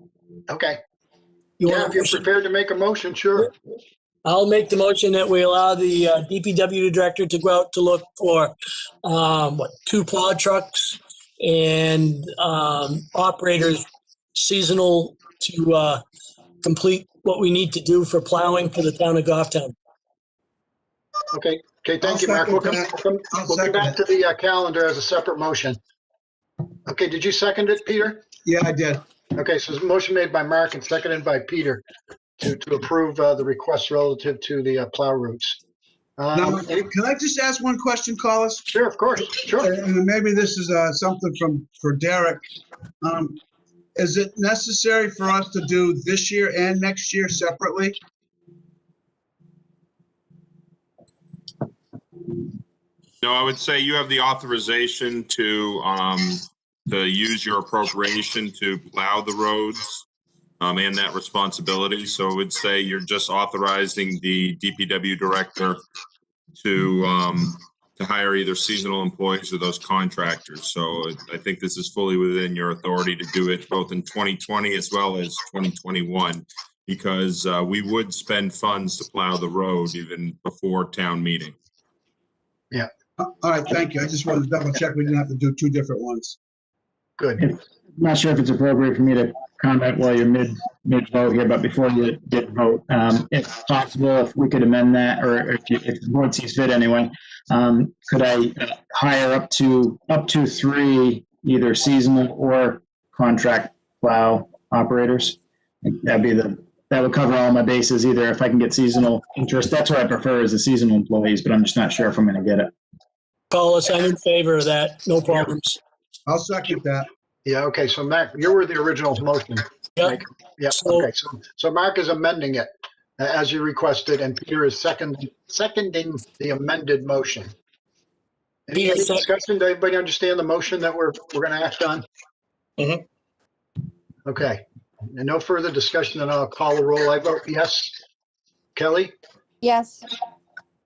Speaker 1: Okay.
Speaker 4: You
Speaker 1: Yeah,
Speaker 4: want
Speaker 1: if
Speaker 4: a
Speaker 1: you're
Speaker 4: motion?
Speaker 1: prepared to make a motion, sure.
Speaker 4: I'll make the motion that we allow the DPW director to go out to look for 2 plow trucks and operators seasonal to complete what we need to do for plowing for the town of Goffstown.
Speaker 1: Okay, thank
Speaker 3: I'll
Speaker 1: you, Mark. We'll come
Speaker 3: second
Speaker 1: back to the calendar as a separate motion. Okay, did you second it, Peter?
Speaker 3: Yeah, I did.
Speaker 1: Okay, so it's a motion made by Mark and seconded by Peter to approve the request relative to the plow routes.
Speaker 3: Now, can I just ask one question, Collis?
Speaker 1: Sure, of course, sure.
Speaker 3: And maybe this is something for Derek. Is it necessary for us to do this year and next year separately?
Speaker 6: No, I would say you have the authorization to use your appropriation to plow the roads and that responsibility. So I would say you're just authorizing the DPW director to hire either seasonal employees or those contractors. So I think this is fully within your authority to do it both in 2020 as well as 2021, because we would spend funds to plow the road even before town meeting.
Speaker 1: Yeah.
Speaker 3: All right, thank you. I just wanted to double check. We didn't have to do 2 different ones.
Speaker 1: Good.
Speaker 10: I'm not sure if it's appropriate for me to comment while you're mid vote here, but before you did vote, if possible, if we could amend that, or if the board sees fit anyway, could I hire up to 3 either seasonal or contract plow operators? That would cover all my bases. Either if I can get seasonal interest, that's what I prefer, is the seasonal employees, but I'm just not sure if I'm going to get it.
Speaker 4: Collis, I'm in favor of that. No problems.
Speaker 3: I'll second that.
Speaker 1: Yeah, okay, so Mark, you were the original motion.
Speaker 4: Yep.
Speaker 1: Yeah,
Speaker 4: So-
Speaker 1: okay, so Mark is amending it as you requested, and Peter is seconding the amended motion. Any
Speaker 4: Peter, sec-
Speaker 1: discussion? Does everybody understand the motion that we're going to act on?
Speaker 5: Mhm.
Speaker 1: Okay, and no further discussion, then I'll call the roll. I vote yes. Kelly?
Speaker 2: Yes,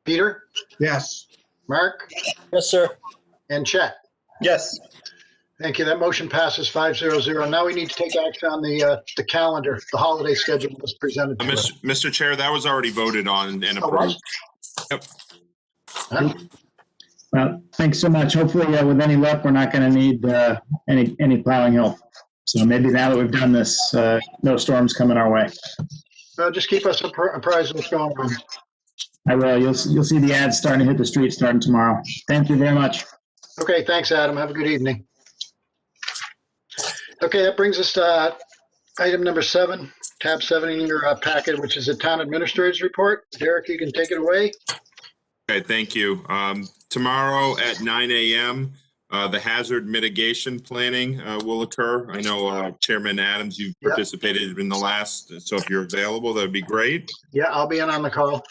Speaker 1: Peter?
Speaker 3: Yes.
Speaker 1: Mark?
Speaker 4: Yes, sir.
Speaker 1: And Chet?
Speaker 5: Yes.
Speaker 1: Thank you. That motion passes 5-0-0. Now we need to take action on the calendar, the holiday schedule was presented to us.
Speaker 6: Mr. Chair, that was already voted on and
Speaker 1: Oh, was?
Speaker 6: approved.
Speaker 1: Huh?
Speaker 10: Well, thanks so much. Hopefully, with any luck, we're not going to need any plowing help. So maybe now that we've done this, no storms coming our way.
Speaker 1: Well, just keep us apprised of what's going on.
Speaker 10: I will. You'll see the ads starting to hit the street starting tomorrow. Thank you very much.
Speaker 1: Okay, thanks, Adam. Have a good evening. Okay, that brings us to item number 7, tab 7 in your packet, which is the town administrator's report. Derek, you can take it away.
Speaker 6: Okay, thank you. Tomorrow at 9 a.m., The hazard mitigation planning will occur. I know Chairman Adams, you've
Speaker 1: Yep.
Speaker 6: participated in the last, so if you're available, that'd be great.
Speaker 1: Yeah, I'll be in on the call.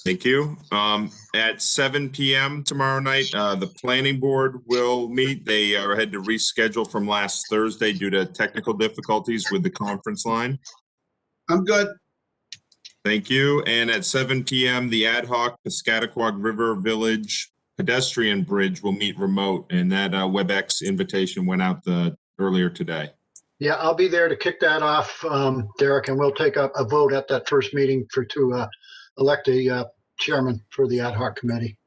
Speaker 6: Thank you. At 7 p.m. tomorrow night, the planning board will meet. They had to reschedule from last Thursday due to technical difficulties with the conference line.
Speaker 3: I'm good.
Speaker 6: Thank you. And at 7 p.m., the ad hoc Piscataquag River Village pedestrian bridge will meet remote, and that WebEx invitation went out earlier today.
Speaker 1: Yeah, I'll be there to kick that off, Derek, and we'll take a vote at that first meeting to elect a chairman for the ad hoc committee.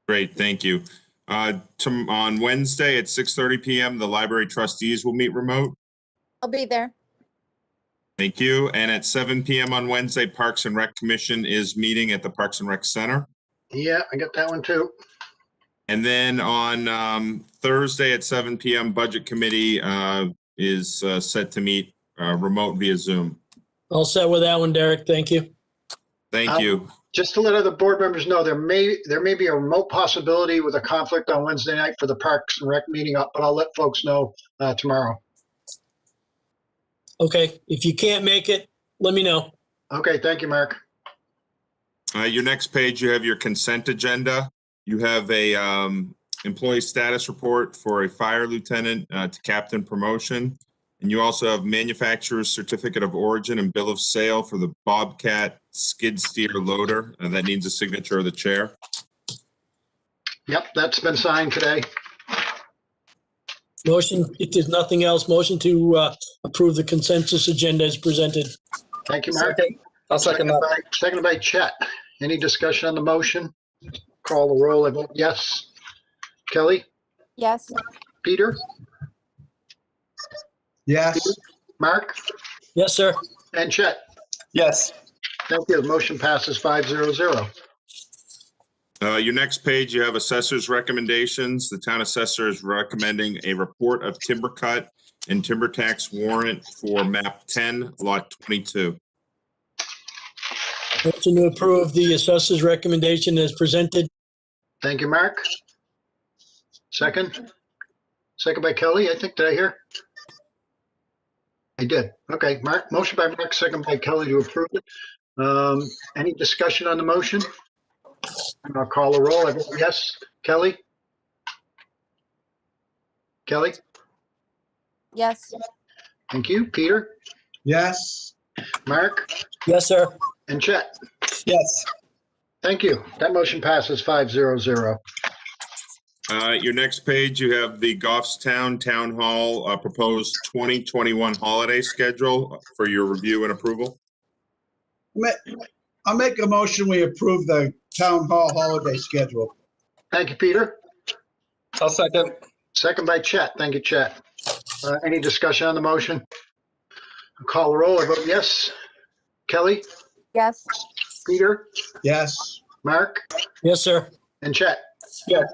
Speaker 6: Great, thank you. On Wednesday at 6:30 p.m., the library trustees will meet remote.
Speaker 2: I'll be there.
Speaker 6: Thank you. And at 7 p.m. on Wednesday, Parks and Rec Commission is meeting at the Parks and Rec Center.
Speaker 1: Yeah, I got that one too.
Speaker 6: And then on Thursday at 7 p.m., Budget Committee is set to meet remote via Zoom.
Speaker 4: All set with that one, Derek. Thank you.
Speaker 6: Thank you.
Speaker 1: Just to let other board members know, there may be a remote possibility with a conflict on Wednesday night for the Parks and Rec meeting up, but I'll let folks know tomorrow.
Speaker 4: Okay, if you can't make it, let me know.
Speaker 1: Okay, thank you, Mark.
Speaker 6: Your next page, you have your consent agenda. You have a employee status report for a fire lieutenant to captain promotion. And you also have manufacturer's certificate of origin and bill of sale for the Bobcat skid steer loader. That needs a signature of the chair.
Speaker 1: Yep, that's been signed today.
Speaker 4: Motion, if there's nothing else, motion to approve the consensus agenda as presented.
Speaker 1: Thank you, Mark.
Speaker 5: I'll second that.
Speaker 1: Seconded by Chet. Any discussion on the motion? Call the roll. I vote yes. Kelly?
Speaker 2: Yes.
Speaker 1: Peter?
Speaker 3: Yes.
Speaker 1: Mark?
Speaker 4: Yes, sir.
Speaker 1: And Chet?
Speaker 5: Yes.
Speaker 1: Thank you. The motion passes 5-0-0.
Speaker 6: Your next page, you have assessor's recommendations. The town assessor is recommending a report of timber cut and timber tax warrant for map 10, lot 22.
Speaker 4: Motion to approve the assessor's recommendation as presented.
Speaker 1: Thank you, Mark. Second? Second by Kelly, I think. Did I hear? I did. Okay, Mark, motion by Mark, second by Kelly to approve it. Any discussion on the motion? And I'll call the roll. I vote yes. Kelly? Kelly?
Speaker 2: Yes.
Speaker 1: Thank you. Peter?
Speaker 3: Yes.
Speaker 1: Mark?
Speaker 4: Yes, sir.
Speaker 1: And Chet?
Speaker 5: Yes.
Speaker 1: Thank you. That motion passes 5-0-0.
Speaker 6: Your next page, you have the Goffstown Town Hall proposed 2021 holiday schedule for your review and approval.
Speaker 3: I'll make a motion, we approve the town hall holiday schedule.
Speaker 1: Thank you, Peter.
Speaker 5: I'll second.
Speaker 1: Second by Chet. Thank you, Chet. Any discussion on the motion? I'll call the roll. I vote yes. Kelly?
Speaker 2: Yes.
Speaker 1: Peter?
Speaker 3: Yes.
Speaker 1: Mark?
Speaker 4: Yes, sir.
Speaker 1: And Chet?
Speaker 5: Yes.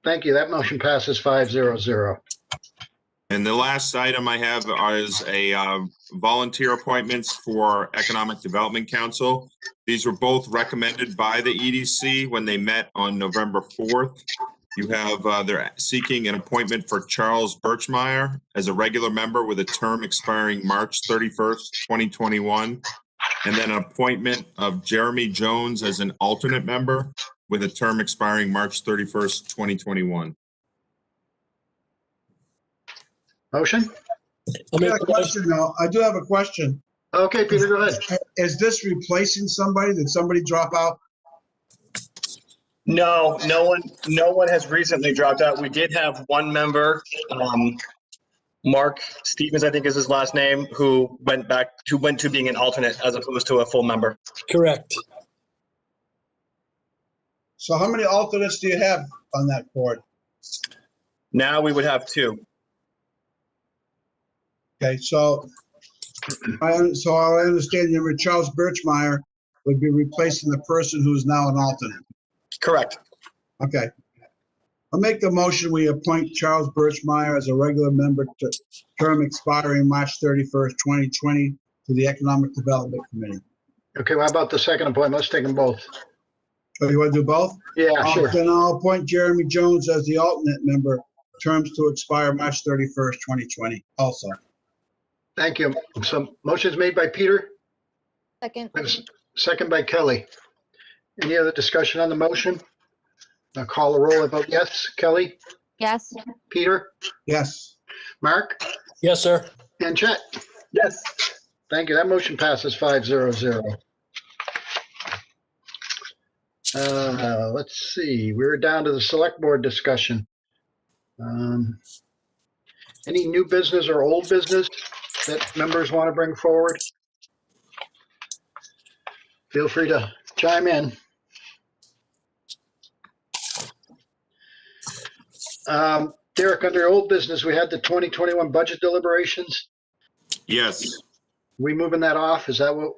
Speaker 1: Thank you. That motion passes 5-0-0.
Speaker 6: And the last item I have is a volunteer appointments for Economic Development Council. These were both recommended by the EDC when they met on November 4th. You have, they're seeking an appointment for Charles Birchmeyer as a regular member with a term expiring March 31st, 2021. And then an appointment of Jeremy Jones as an alternate member with a term expiring March 31st, 2021.
Speaker 1: Motion?
Speaker 4: I'll
Speaker 3: I
Speaker 4: make
Speaker 3: got
Speaker 4: the
Speaker 3: a question though. I do have a question.
Speaker 1: Okay, Peter, go ahead.
Speaker 3: Is this replacing somebody? Did somebody drop out?
Speaker 5: No one has recently dropped out. We did have one member, Mark Stevens, I think is his last name, who went to being an alternate as opposed to a full member.
Speaker 4: Correct.
Speaker 3: So how many alternates do you have on that board?
Speaker 5: Now we would have two.
Speaker 3: Okay, so I understand you, Charles Birchmeyer would be replacing the person who's now an alternate.
Speaker 5: Correct.
Speaker 3: Okay. I'll make the motion, we appoint Charles Birchmeyer as a regular member to term expiring March 31st, 2020 to the Economic Development Committee.
Speaker 1: Okay, well, how about the second appointment? Let's take them both.
Speaker 3: Oh, you want to do both?
Speaker 1: Yeah, sure.
Speaker 3: Then I'll appoint Jeremy Jones as the alternate member terms to expire March 31st, 2020 also.
Speaker 1: Thank you. So motion's made by Peter,
Speaker 2: Second.
Speaker 1: second by Kelly. Any other discussion on the motion? I'll call the roll. I vote yes. Kelly,
Speaker 2: Yes.
Speaker 1: Peter,
Speaker 3: Yes.
Speaker 1: Mark,
Speaker 4: Yes, sir.
Speaker 1: and Chet.
Speaker 5: Yes.
Speaker 1: Thank you. That motion passes 500. Let's see, we're down to the select board discussion. Any new business or old business that members want to bring forward? Feel free to chime in. Derek, under old business, we had the 2021 budget deliberations.
Speaker 6: Yes.
Speaker 1: We moving that off? Is that what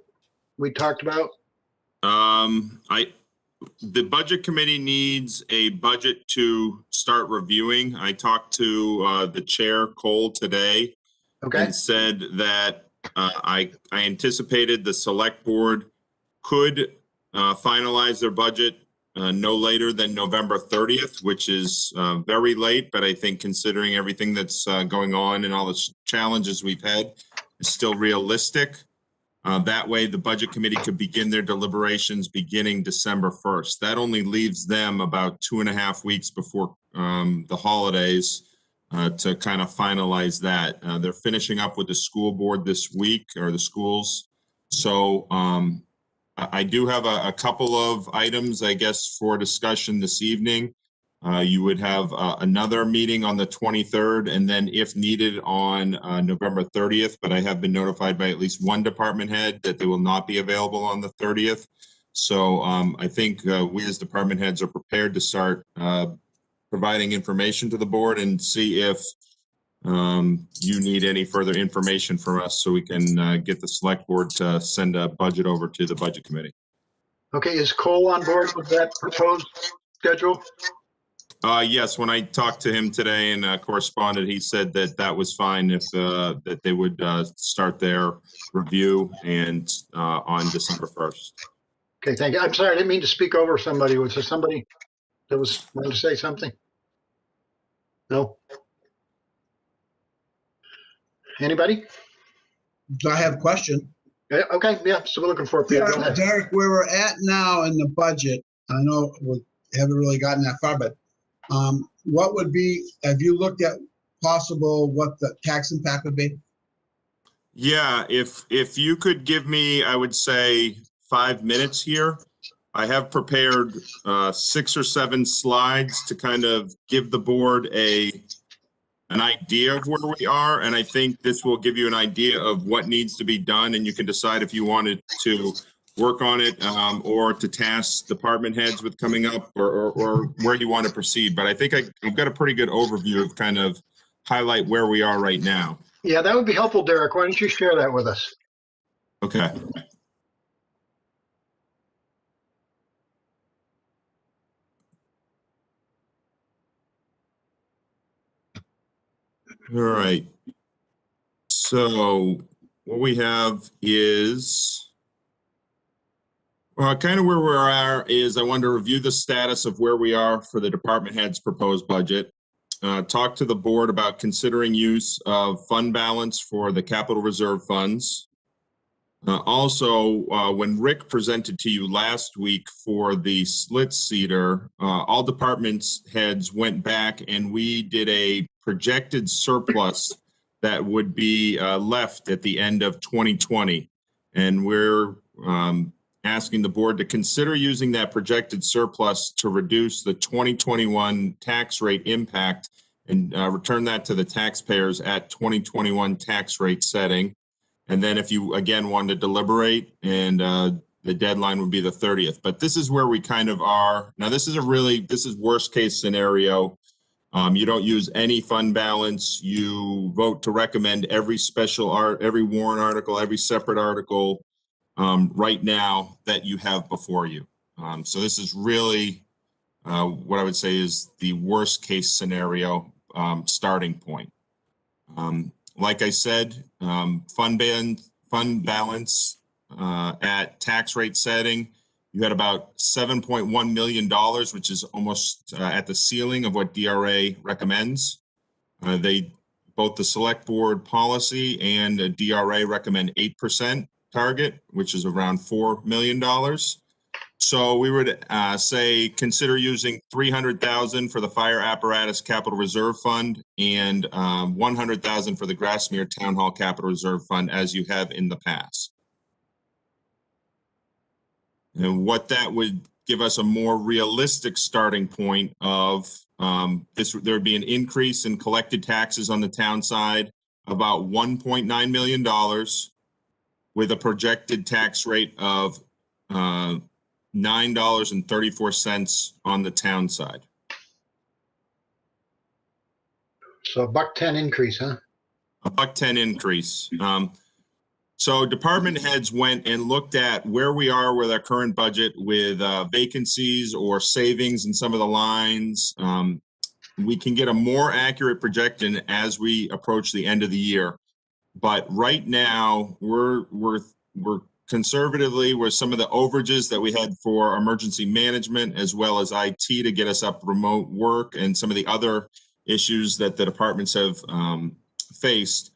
Speaker 1: we talked about?
Speaker 6: The budget committee needs a budget to start reviewing. I talked to the chair, Cole, today.
Speaker 1: Okay,
Speaker 6: And said that I anticipated the select board could finalize their budget no later than November 30th, which is very late, but I think considering everything that's going on and all the challenges we've had, is still realistic. That way, the budget committee could begin their deliberations beginning December 1st. That only leaves them about 2.5 weeks before the holidays to kind of finalize that. They're finishing up with the school board this week, or the schools. So I do have a couple of items, I guess, for discussion this evening. You would have another meeting on the 23rd, and then if needed on November 30th, but I have been notified by at least one department head that they will not be available on the 30th. So I think we as department heads are prepared to start providing information to the board and see if you need any further information from us so we can get the select board to send a budget over to the budget committee.
Speaker 1: okay, is Cole on board with that proposed schedule?
Speaker 6: Yes, when I talked to him today and corresponded, he said that that was fine if that they would start their review and on December 1st.
Speaker 1: Okay, thank you. I'm sorry, I didn't mean to speak over somebody. Was there somebody that was wanting to say something? No? Anybody?
Speaker 3: I have a question.
Speaker 1: Yeah, okay, yeah, so we're looking for it. Peter. Go ahead.
Speaker 3: Derek, where we're at now in the budget, I know we haven't really gotten that far, but what would be, have you looked at possible what the tax impact would be?
Speaker 6: Yeah, if you could give me, I would say 5 minutes here. I have prepared 6 or 7 slides to kind of give the board an idea of where we are, and I think this will give you an idea of what needs to be done, and you can decide if you wanted to work on it or to task department heads with coming up or where you want to proceed. But I think I've got a pretty good overview of kind of highlight where we are right now.
Speaker 1: Yeah, that would be helpful, Derek. Why don't you share that with us?
Speaker 6: Okay. All right. So what we have is kind of where we are is I want to review the status of where we are for the department head's proposed budget. Talk to the board about considering use of fund balance for the capital reserve funds. Also, when Rick presented to you last week for the split seater, all departments heads went back and we did a projected surplus that would be left at the end of 2020. And we're asking the board to consider using that projected surplus to reduce the 2021 tax rate impact and return that to the taxpayers at 2021 tax rate setting. And then if you, again, want to deliberate, and the deadline would be the 30th. But this is where we kind of are. Now, this is worst case scenario. You don't use any fund balance. You vote to recommend every every warrant article, every separate article right now that you have before you. So this is really what I would say is the worst case scenario starting point. Like I said, fund balance at tax rate setting, you had about $7.1 million, which is almost at the ceiling of what DRA recommends. Both the select board policy and a DRA recommend 8% target, which is around $4 million. So we would say consider using $300,000 for the fire apparatus capital reserve fund and $100,000 for the Grassmere Town Hall capital reserve fund, as you have in the past. And what that would give us a more realistic starting point of there would be an increase in collected taxes on the town side, about $1.9 million, with a projected tax rate of $9.34 on the town side.
Speaker 1: So $1.10 increase, huh?
Speaker 6: A $1.10 increase. So department heads went and looked at where we are with our current budget with vacancies or savings in some of the lines. We can get a more accurate projection as we approach the end of the year. But right now, we're conservatively with some of the overages that we had for emergency management as well as IT to get us up remote work and some of the other issues that the departments have faced.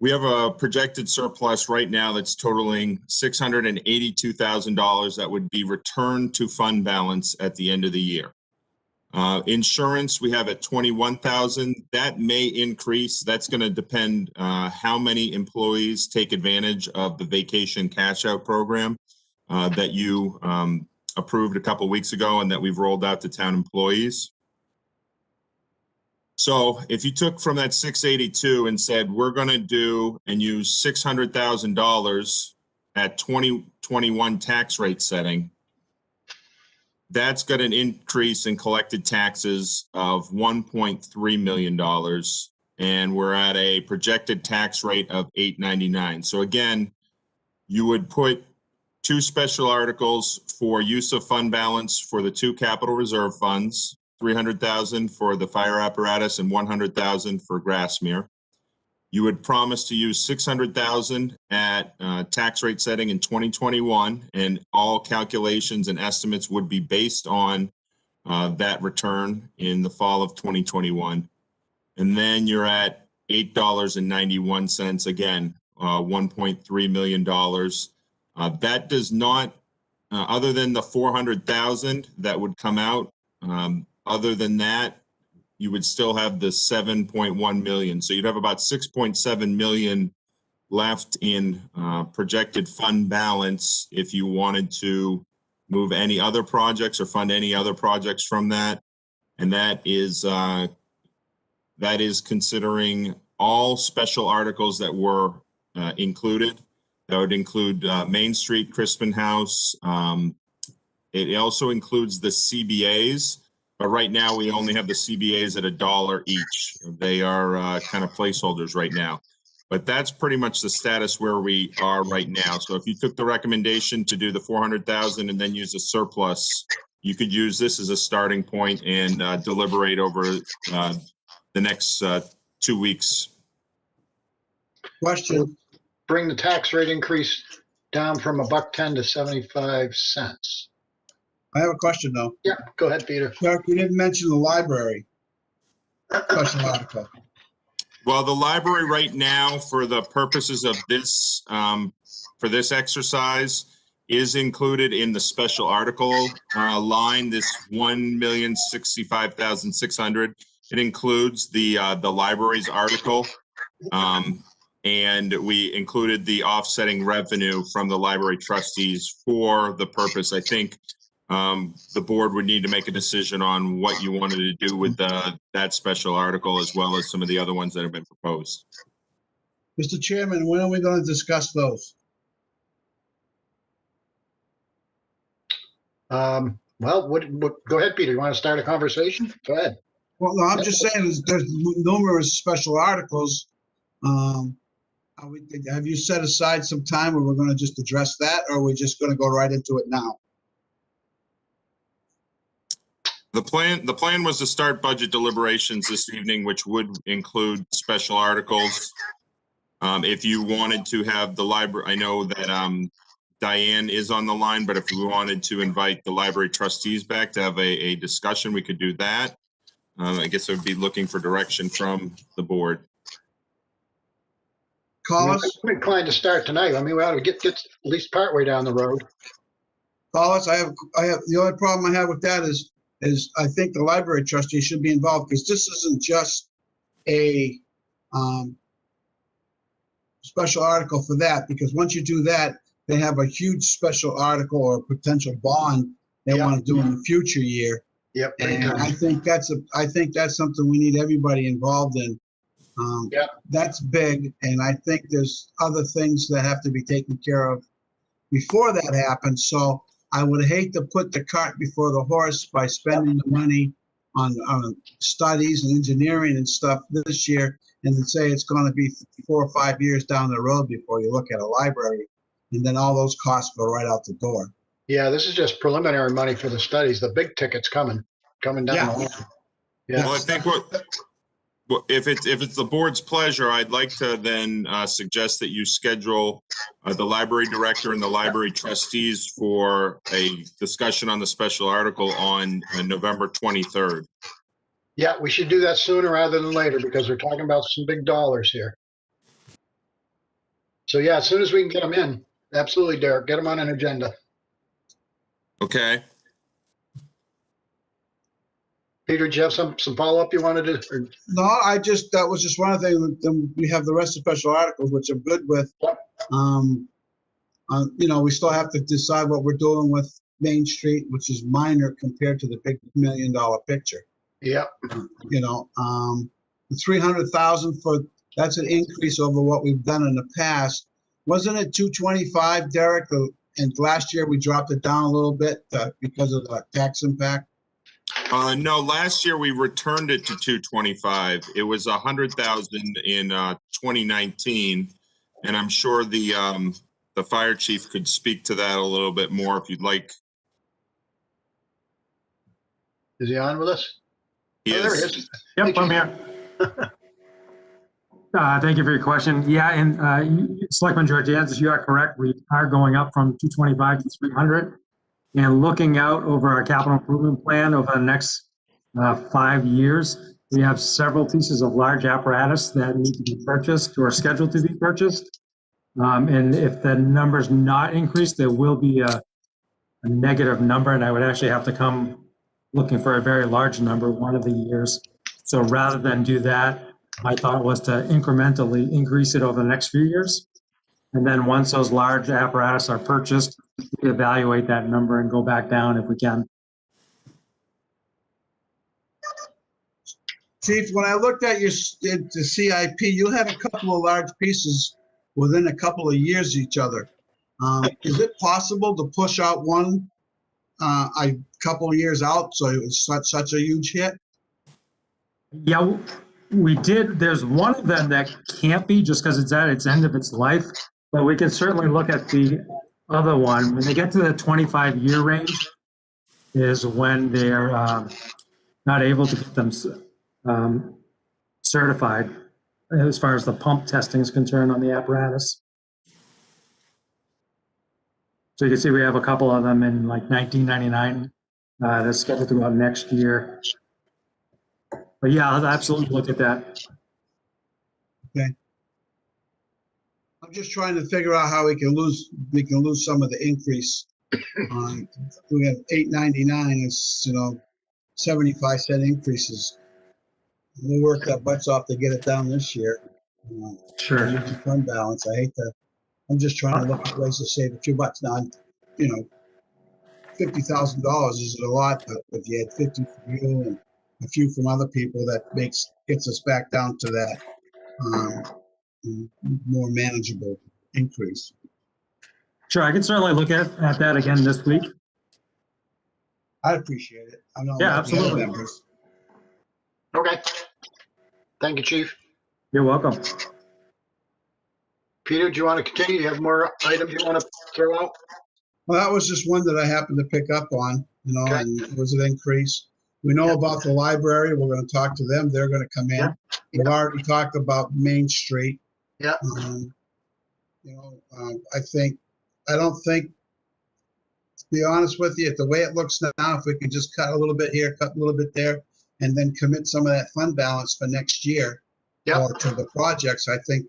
Speaker 6: We have a projected surplus right now that's totaling $682,000 that would be returned to fund balance at the end of the year. Insurance, we have at $21,000. That may increase. That's going to depend how many employees take advantage of the vacation cash out program that you approved a couple weeks ago and that we've rolled out to town employees. So if you took from that 682 and said, we're going to do and use $600,000 at 2021 tax rate setting, that's got an increase in collected taxes of $1.3 million. And we're at a projected tax rate of $899. So again, you would put two special articles for use of fund balance for the two capital reserve funds, $300,000 for the fire apparatus and $100,000 for Grassmere. You would promise to use $600,000 at tax rate setting in 2021, and all calculations and estimates would be based on that return in the fall of 2021. And then you're at $8.91, again, $1.3 million. That does not, other than the $400,000 that would come out, other than that, you would still have the 7.1 million. So you'd have about 6.7 million left in projected fund balance if you wanted to move any other projects or fund any other projects from that. And that is considering all special articles that were included. That would include Main Street, Crispin House. It also includes the CBAs. But right now, we only have the CBAs at $1 each. They are kind of placeholders right now. But that's pretty much the status where we are right now. So if you took the recommendation to do the $400,000 and then use a surplus, you could use this as a starting point and deliberate over the next 2 weeks.
Speaker 3: Question.
Speaker 1: Bring the tax rate increase down from $1.10 to 75 cents.
Speaker 3: I have a question though.
Speaker 1: Yeah, go ahead, Peter.
Speaker 3: Chuck, you didn't mention the library special article.
Speaker 6: Well, the library right now, for the purposes of this, for this exercise, is included in the special article line, this $1,065,600. It includes the library's article. And we included the offsetting revenue from the library trustees for the purpose. I think the board would need to make a decision on what you wanted to do with that special article, as well as some of the other ones that have been proposed.
Speaker 3: Mr. Chairman, when are we going to discuss those?
Speaker 1: Well, go ahead, Peter. You want to start a conversation? Go ahead.
Speaker 3: Well, no, I'm just saying there's numerous special articles. Have you set aside some time where we're going to just address that, or are we just going to go right into it now?
Speaker 6: The plan was to start budget deliberations this evening, which would include special articles. If you wanted to have the library, I know that Diane is on the line, but if we wanted to invite the library trustees back to have a discussion, we could do that. I guess I would be looking for direction from the board.
Speaker 3: Collis,
Speaker 1: I'm inclined to start tonight. I mean, we ought to get at least partway down the road.
Speaker 3: Collis, I have, the only problem I have with that is I think the library trustee should be involved, because this isn't just a, special article for that, because once you do that, they have a huge special article or potential bond they
Speaker 1: Yeah.
Speaker 3: want to do in the future year.
Speaker 1: Yep.
Speaker 3: And I think that's something we need everybody involved in.
Speaker 1: Yeah.
Speaker 3: That's big, and I think there's other things that have to be taken care of before that happens. So I would hate to put the cart before the horse by spending the money on studies and engineering and stuff this year, and then say it's going to be 4 or 5 years down the road before you look at a library, and then all those costs go right out the door.
Speaker 1: Yeah, this is just preliminary money for the studies. The big ticket's coming down the line. Yeah.
Speaker 6: Well, I think if it's the board's pleasure, I'd like to then suggest that you schedule the library director and the library trustees for a discussion on the special article on November 23rd.
Speaker 1: Yeah, we should do that sooner rather than later, because we're talking about some big dollars here. So yeah, as soon as we can get them in, absolutely, Derek, get them on an agenda.
Speaker 6: Okay.
Speaker 1: Peter, do you have some follow-up you wanted to? Or-
Speaker 3: No, that was just one of the things. Then we have the rest of special articles, which I'm good with. We still have to decide what we're doing with Main Street, which is minor compared to the big $1 million picture.
Speaker 1: Yeah.
Speaker 3: The 300,000 that's an increase over what we've done in the past. Wasn't it 225, Derek? And last year we dropped it down a little bit because of the tax impact.
Speaker 6: No, last year we returned it to 225. It was 100,000 in 2019, and I'm sure the fire chief could speak to that a little bit more if you'd like.
Speaker 1: Is he on with us?
Speaker 6: He
Speaker 1: Oh, there he
Speaker 6: is.
Speaker 1: is.
Speaker 11: Yep, I'm here. Thank you for your question. Yeah, and Selectman Georgiadis, you are correct. We are going up from 225 to 300. And looking out over our capital improvement plan over the next 5 years, we have several pieces of large apparatus that need to be purchased or scheduled to be purchased. And if the number's not increased, there will be a negative number, and I would actually have to come looking for a very large number one of the years. So rather than do that, my thought was to incrementally increase it over the next few years. And then once those large apparatus are purchased, we evaluate that number and go back down if we can.
Speaker 3: Chief, when I looked at the CIP, you had a couple of large pieces within a couple of years each other. Is it possible to push out one a couple of years out so it was such a huge hit?
Speaker 11: Yeah, we did. There's one of them that can't be just because it's at its end of its life, but we can certainly look at the other one. When they get to the 25-year range is when they're not able to get them certified as far as the pump testing is concerned on the apparatus. So you can see we have a couple of them in like 1999 that's scheduled to go out next year. But yeah, I'll absolutely look at that.
Speaker 3: Okay. I'm just trying to figure out how we can lose some of the increase. We have $8.99. It's 75-cent increases. We'll work our butts off to get it down this year.
Speaker 11: Sure.
Speaker 3: Empty fund balance. I'm just trying to look at ways to save a few bucks. Now, $50,000 is a lot, but if you had 50 from you and a few from other people, that gets us back down to that more manageable increase.
Speaker 11: Sure, I can certainly look at that again this week.
Speaker 3: I appreciate it. I know.
Speaker 11: Yeah, absolutely.
Speaker 3: Members.
Speaker 1: Okay. Thank you, Chief.
Speaker 11: You're welcome.
Speaker 1: Peter, do you want to continue? Do you have more items you want to throw out?
Speaker 3: Well, that was just one that I happened to pick up on,
Speaker 1: Okay.
Speaker 3: and it was an increase. We know about the library. We're going to talk to them. They're going to come in.
Speaker 1: Yeah.
Speaker 3: We've already talked about Main Street.
Speaker 1: Yeah.
Speaker 3: I don't think, to be honest with you, the way it looks now, if we can just cut a little bit here, cut a little bit there, and then commit some of that fund balance for next year
Speaker 1: Yep.
Speaker 3: or to the projects, I think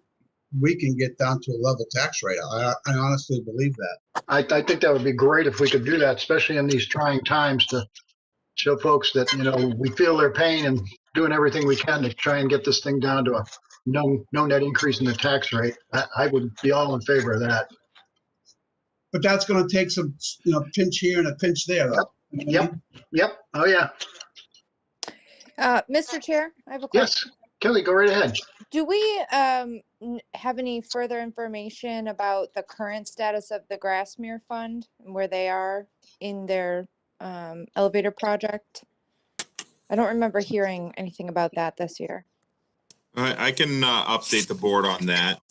Speaker 3: we can get down to a level tax rate. I honestly believe that.
Speaker 1: I think that would be great if we could do that, especially in these trying times, to show folks that, we feel their pain and doing everything we can to try and get this thing down to a no net increase in the tax rate. I would be all in favor of that.
Speaker 3: But that's going to take some, pinch here and a pinch there, though.
Speaker 1: Yep. Yep. Oh, yeah.
Speaker 2: Mr. Chair, I have a question.
Speaker 1: Yes. Kelly, go right ahead.
Speaker 2: Do we have any further information about the current status of the Grassmere Fund and where they are in their elevator project? I don't remember hearing anything about that this year.
Speaker 6: I can update the board on that.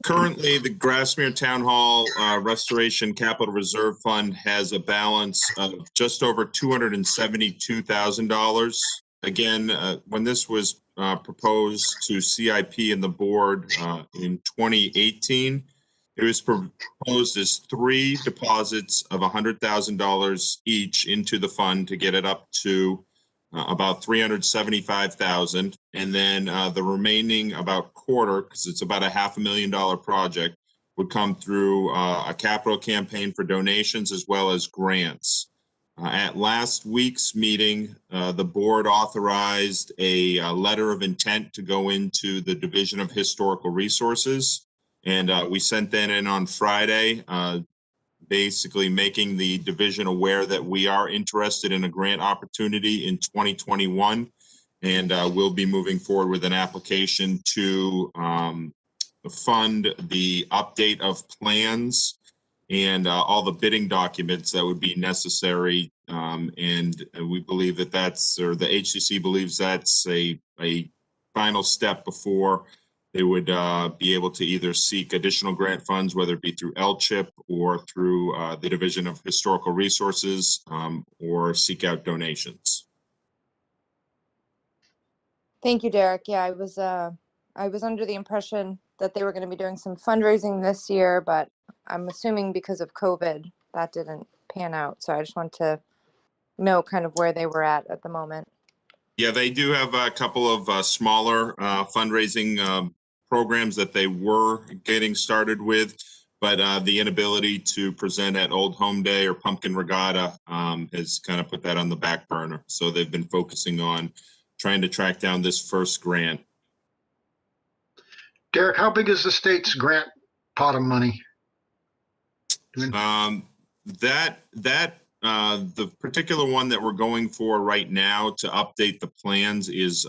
Speaker 6: Currently, the Grassmere Town Hall Restoration Capital Reserve Fund has a balance of just over $272,000. Again, when this was proposed to CIP and the board in 2018, it was proposed as 3 deposits of $100,000 each into the fund to get it up to about $375,000, and then the remaining about quarter, because it's about a $500,000 project, would come through a capital campaign for donations as well as grants. At last week's meeting, the board authorized a letter of intent to go into the Division of Historical Resources, and we sent that in on Friday, basically making the division aware that we are interested in a grant opportunity in 2021, and we'll be moving forward with an application to fund the update of plans and all the bidding documents that would be necessary. And we believe that the HCC believes that's a final step before they would be able to either seek additional grant funds, whether it be through LCHIP or through the Division of Historical Resources, or seek out donations.
Speaker 2: Thank you, Derek. Yeah, I was under the impression that they were going to be doing some fundraising this year, but I'm assuming because of COVID that didn't pan out. So I just want to know kind of where they were at the moment.
Speaker 6: Yeah, they do have a couple of smaller fundraising programs that they were getting started with, but the inability to present at Old Home Day or Pumpkin Regatta has kind of put that on the back burner. So they've been focusing on trying to track down this first grant.
Speaker 1: Derek, how big is the state's grant pot of money?
Speaker 6: The particular one that we're going for right now to update the plans is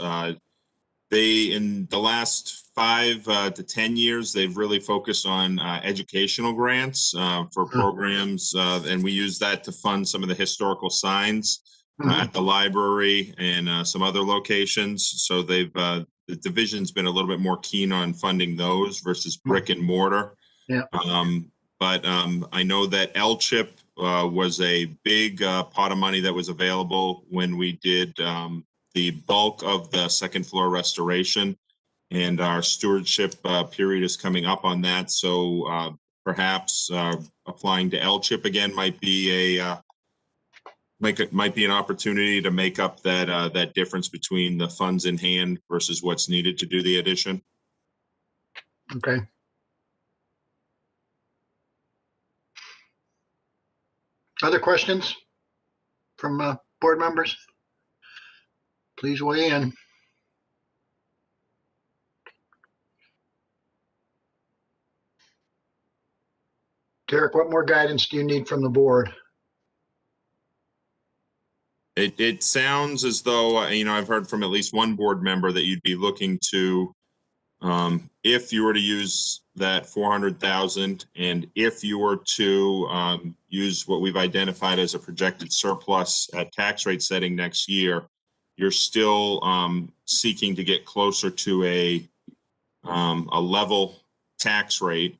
Speaker 6: in the last 5 to 10 years, they've really focused on educational grants for programs, and we use that to fund some of the historical signs at the library and some other locations. So the division's been a little bit more keen on funding those versus brick and mortar.
Speaker 1: Yeah.
Speaker 6: But I know that LCHIP was a big pot of money that was available when we did the bulk of the second floor restoration, and our stewardship period is coming up on that. So perhaps applying to LCHIP again might be an opportunity to make up that difference between the funds in hand versus what's needed to do the addition.
Speaker 1: Okay. Other questions from board members? Please weigh in. Derek, what more guidance do you need from the board?
Speaker 6: It sounds as though, I've heard from at least one board member that you'd be looking to, if you were to use that 400,000, and if you were to use what we've identified as a projected surplus at tax rate setting next year, you're still seeking to get closer to a level tax rate.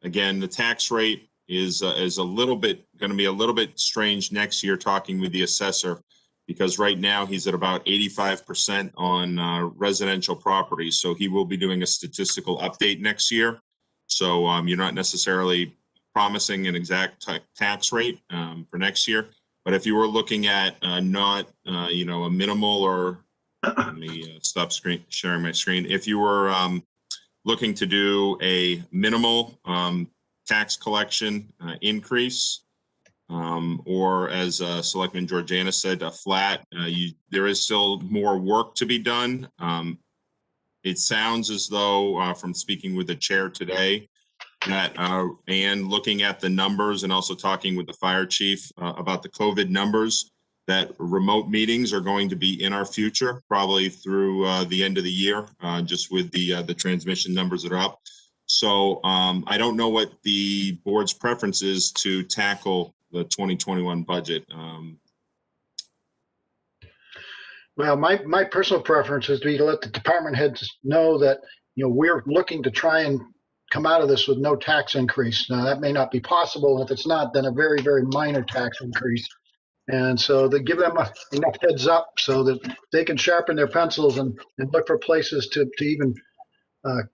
Speaker 6: Again, the tax rate is a little bit going to be a little bit strange next year, talking with the assessor, because right now he's at about 85% on residential properties. So he will be doing a statistical update next year. So you're not necessarily promising an exact tax rate for next year, But if you were looking at not, you know, a minimal or, let me stop sharing my screen. If you were looking to do a minimal tax collection increase, or as Selectman Georgiana said, a flat, there is still more work to be done. It sounds as though, from speaking with the chair today, that and looking at the numbers and also talking with the fire chief about the COVID numbers, that remote meetings are going to be in our future, probably through the end of the year, just with the transmission numbers that are up. So I don't know what the board's preference is to tackle the 2021 budget.
Speaker 1: Well, my personal preference is to let the department heads know that, you know, we're looking to try and come out of this with no tax increase. Now, that may not be possible. And if it's not, then a very, very minor tax increase. And so they give them enough heads up so that they can sharpen their pencils and look for places to even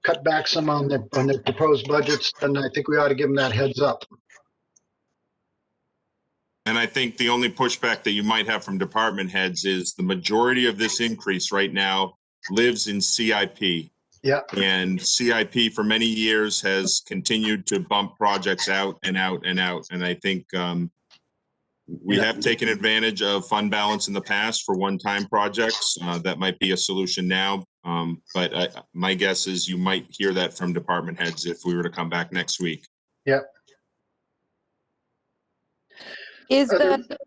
Speaker 1: cut back some on their proposed budgets. And I think we ought to give them that heads up.
Speaker 6: And I think the only pushback that you might have from department heads is the majority of this increase right now lives in CIP.
Speaker 1: Yeah.
Speaker 6: And CIP for many years has continued to bump projects out and out and out. And I think we have taken advantage of fund balance in the past for one-time projects. That might be a solution now. But my guess is you might hear that from department heads if we were to come back next week.
Speaker 1: Yeah.
Speaker 2: Is the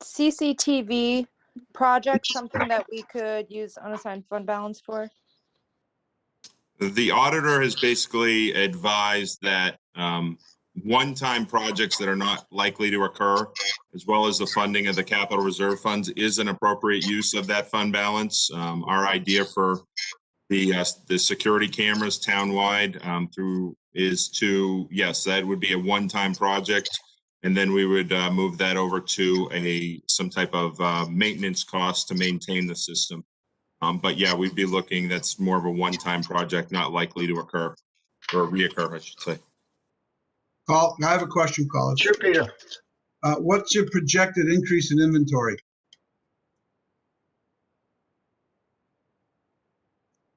Speaker 2: CCTV project something that we could use unassigned fund balance for?
Speaker 6: The auditor has basically advised that one-time projects that are not likely to occur, as well as the funding of the capital reserve funds, is an appropriate use of that fund balance. Our idea for the security cameras townwide is to, yes, that would be a one-time project. And then we would move that over to some type of maintenance cost to maintain the system. But yeah, we'd be looking, that's more of a one-time project, not likely to occur or reoccur, I should say.
Speaker 3: I have a question, Colin.
Speaker 1: Sure, Peter.
Speaker 3: What's your projected increase in inventory?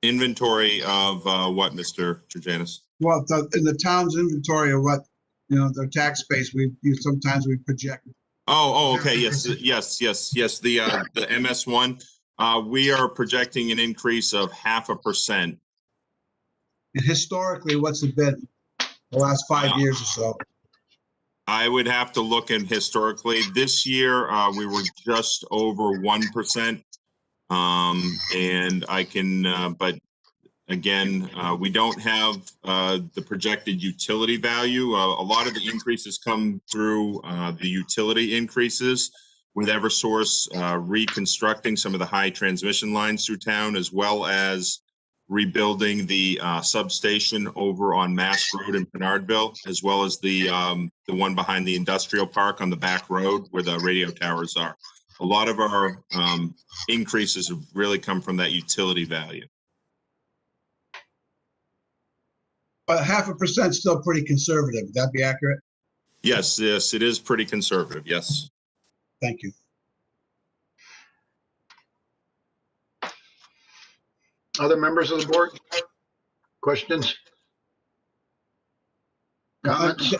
Speaker 6: Inventory of what, Mr. Georgianis?
Speaker 3: Well, in the town's inventory of what, you know, their tax base, sometimes we project.
Speaker 6: Oh, okay, yes. The MS1, we are projecting an increase of 0.5%.
Speaker 3: And historically, what's it been the last 5 years or so?
Speaker 6: I would have to look in historically. This year, we were just over 1%. And I can, but again, we don't have the projected utility value. A lot of the increases come through the utility increases, with Eversource reconstructing some of the high transmission lines through town, as well as rebuilding the substation over on Mass Road in Bernardville, as well as the one behind the industrial park on the back road where the radio towers are. A lot of our increases have really come from that utility value.
Speaker 3: But 0.5% is still pretty conservative. Would that be accurate?
Speaker 6: Yes, it is pretty conservative. Yes.
Speaker 3: Thank you.
Speaker 1: Other members of the board? Questions? Comments?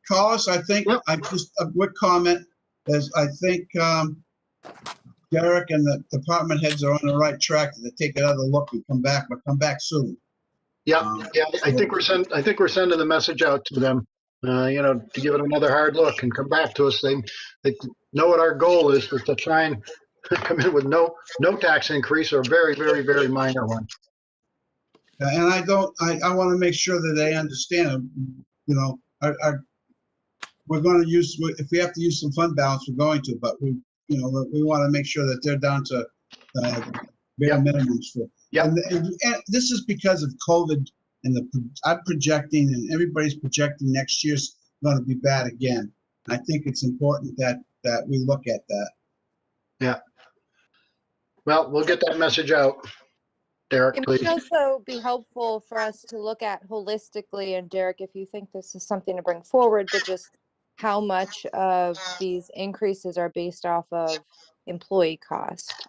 Speaker 3: Collis, I think,
Speaker 1: Yep.
Speaker 3: just a quick comment is I think Derek and the department heads are on the right track to take another look and come back, but come back soon.
Speaker 1: Yeah, I think we're sending the message out to them, you know, to give it another hard look and come back to us. They know what our goal is, to try and come in with no tax increase or a very, very, very minor one.
Speaker 3: And I want to make sure that they understand, you know, we're going to use, if we have to use some fund balance, we're going to, but we want to make sure that they're down to bare minimums for.
Speaker 1: Yeah.
Speaker 3: And this is because of COVID, and I'm projecting, and everybody's projecting next year's going to be bad again. I think it's important that we look at that.
Speaker 1: Yeah. Well, we'll get that message out. Derek,
Speaker 2: It
Speaker 1: please.
Speaker 2: might also be helpful for us to look at holistically, and Derek, if you think this is something to bring forward, but just how much of these increases are based off of employee cost.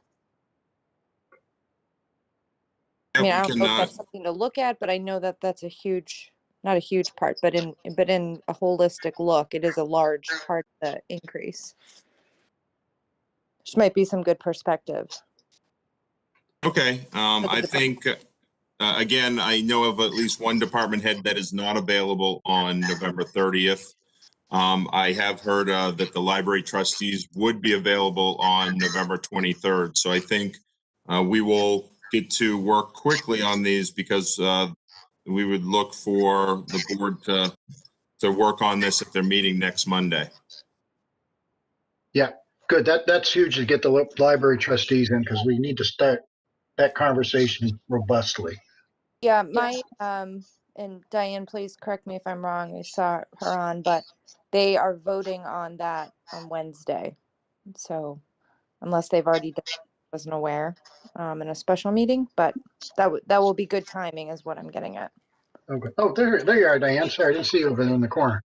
Speaker 2: I mean, I don't know if that's something to look at, but I know that that's a huge, not a huge part, but in a holistic look, it is a large part of the increase. Which might be some good perspective.
Speaker 6: Okay, I think, again, I know of at least one department head that is not available on November 30th. I have heard that the library trustees would be available on November 23rd. So I think we will get to work quickly on these because we would look for the board to work on this if they're meeting next Monday.
Speaker 1: Yeah, good. That's huge to get the library trustees in because we need to start that conversation robustly.
Speaker 2: Yeah, my and Diane, please correct me if I'm wrong. I saw her on, but they are voting on that on Wednesday. So unless they've already done, I wasn't aware in a special meeting, but that will be good timing is what I'm getting at.
Speaker 1: Okay. Oh, there you are, Diane. Sorry, I didn't see you over there in the corner.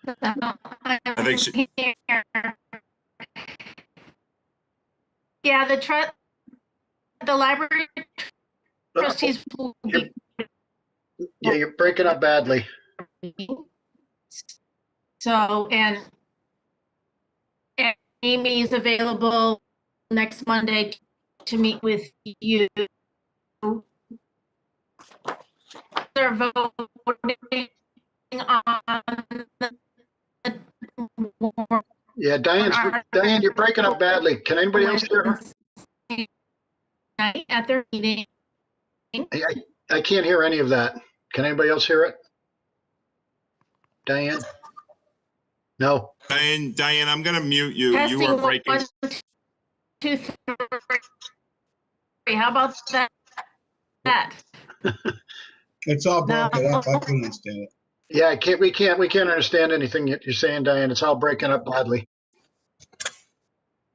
Speaker 6: I think she,
Speaker 7: Yeah, the library trustees will be.
Speaker 1: Yeah, you're breaking up badly.
Speaker 7: So, and Amy is available next Monday to meet with you. They're voting on
Speaker 1: Yeah, Diane, you're breaking up badly. Can anybody else hear her?
Speaker 7: at their meeting.
Speaker 1: I can't hear any of that. Can anybody else hear it? Diane? No.
Speaker 6: Diane, I'm going to mute you.
Speaker 7: Testing,
Speaker 6: You are breaking.
Speaker 7: 1, 2, 3. How about that?
Speaker 3: It's all broken up. I couldn't understand it.
Speaker 1: Yeah, we can't understand anything you're saying, Diane. It's all breaking up badly.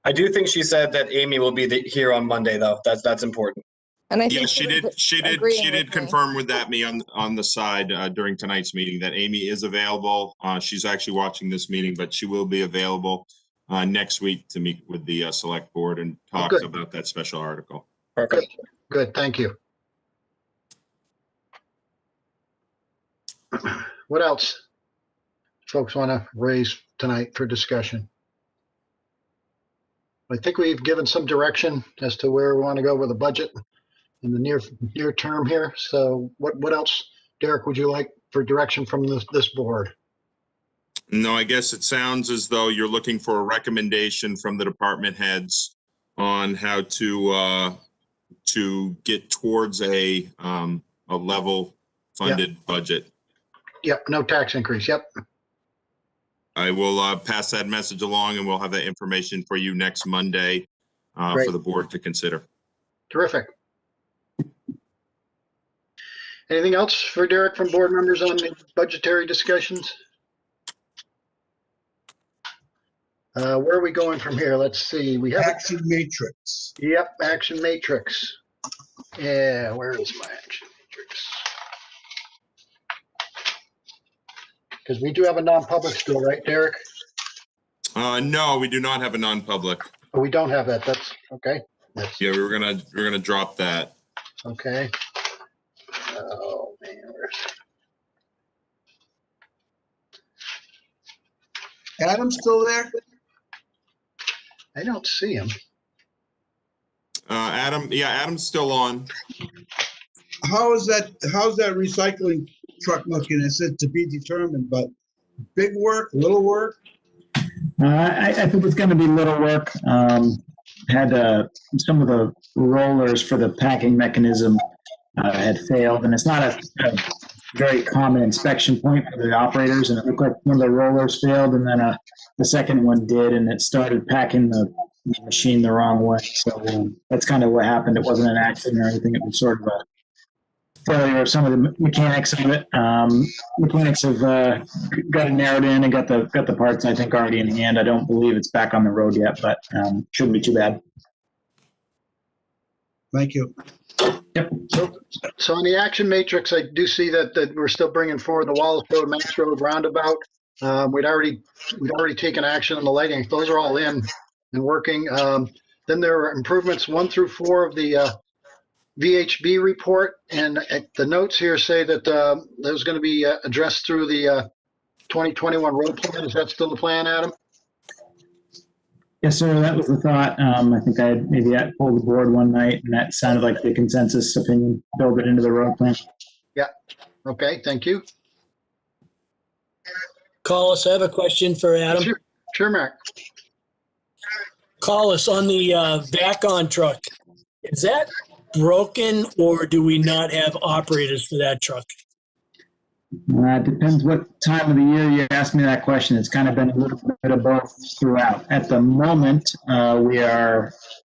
Speaker 5: I do think she said that Amy will be here on Monday, though. That's important.
Speaker 2: And I think
Speaker 6: Yes, she did confirm with me on the side during tonight's meeting that Amy is available. She's actually watching this meeting, but she will be available next week to meet with the select board and talk about that special article.
Speaker 5: Perfect.
Speaker 1: Good, thank you. What else folks want to raise tonight for discussion? I think we've given some direction as to where we want to go with the budget in the near term here. So what else, Derek, would you like for direction from this board?
Speaker 6: No, I guess it sounds as though you're looking for a recommendation from the department heads on how to get towards a level funded budget.
Speaker 1: Yep, no tax increase. Yep.
Speaker 6: I will pass that message along and we'll have that information for you next Monday for the board to consider.
Speaker 1: Terrific. Anything else for Derek from board members on the budgetary discussions? Where are we going from here? Let's see. We have
Speaker 3: Action matrix.
Speaker 1: Yep, action matrix. Yeah, where is my action matrix? Because we do have a non-public still, right, Derek?
Speaker 6: No, we do not have a non-public.
Speaker 1: Oh, we don't have that. That's okay.
Speaker 6: Yeah, we're gonna drop that.
Speaker 1: Okay. Oh man, where's
Speaker 3: Adam's still there?
Speaker 1: I don't see him.
Speaker 6: Adam's still on.
Speaker 3: How's that recycling truck looking? It said to be determined, but big work, little work?
Speaker 10: I think it's going to be little work. Had some of the rollers for the packing mechanism had failed, and it's not a very common inspection point for the operators, and it looked like one of the rollers failed, and then the second one did, and it started packing the machine the wrong way. So that's kind of what happened. It wasn't an accident or anything. It was sort of a failure of some of the mechanics of it. Mechanics have got it narrowed in and got the parts, I think, already in hand. I don't believe it's back on the road yet, but shouldn't be too bad.
Speaker 3: Thank you.
Speaker 1: So on the action matrix, I do see that we're still bringing forward the Wallace Road, Mass Road roundabout. We'd already taken action on the lighting. Those are all in and working. Then there are improvements 1 through 4 of the VHB report, and the notes here say that there's going to be addressed through the 2021 road plan. Is that still the plan, Adam?
Speaker 10: Yes, sir. That was the thought. I think I had maybe pulled the board one night, and that sounded like the consensus opinion. Build it into the road plan.
Speaker 1: Yeah. Okay. Thank you.
Speaker 4: Collis, I have a question for Adam.
Speaker 1: Sure, Mark.
Speaker 4: Collis, on the vac-on truck, is that broken or do we not have operators for that truck?
Speaker 10: Depends what time of the year you ask me that question. It's kind of been a little bit of both throughout. At the moment, we are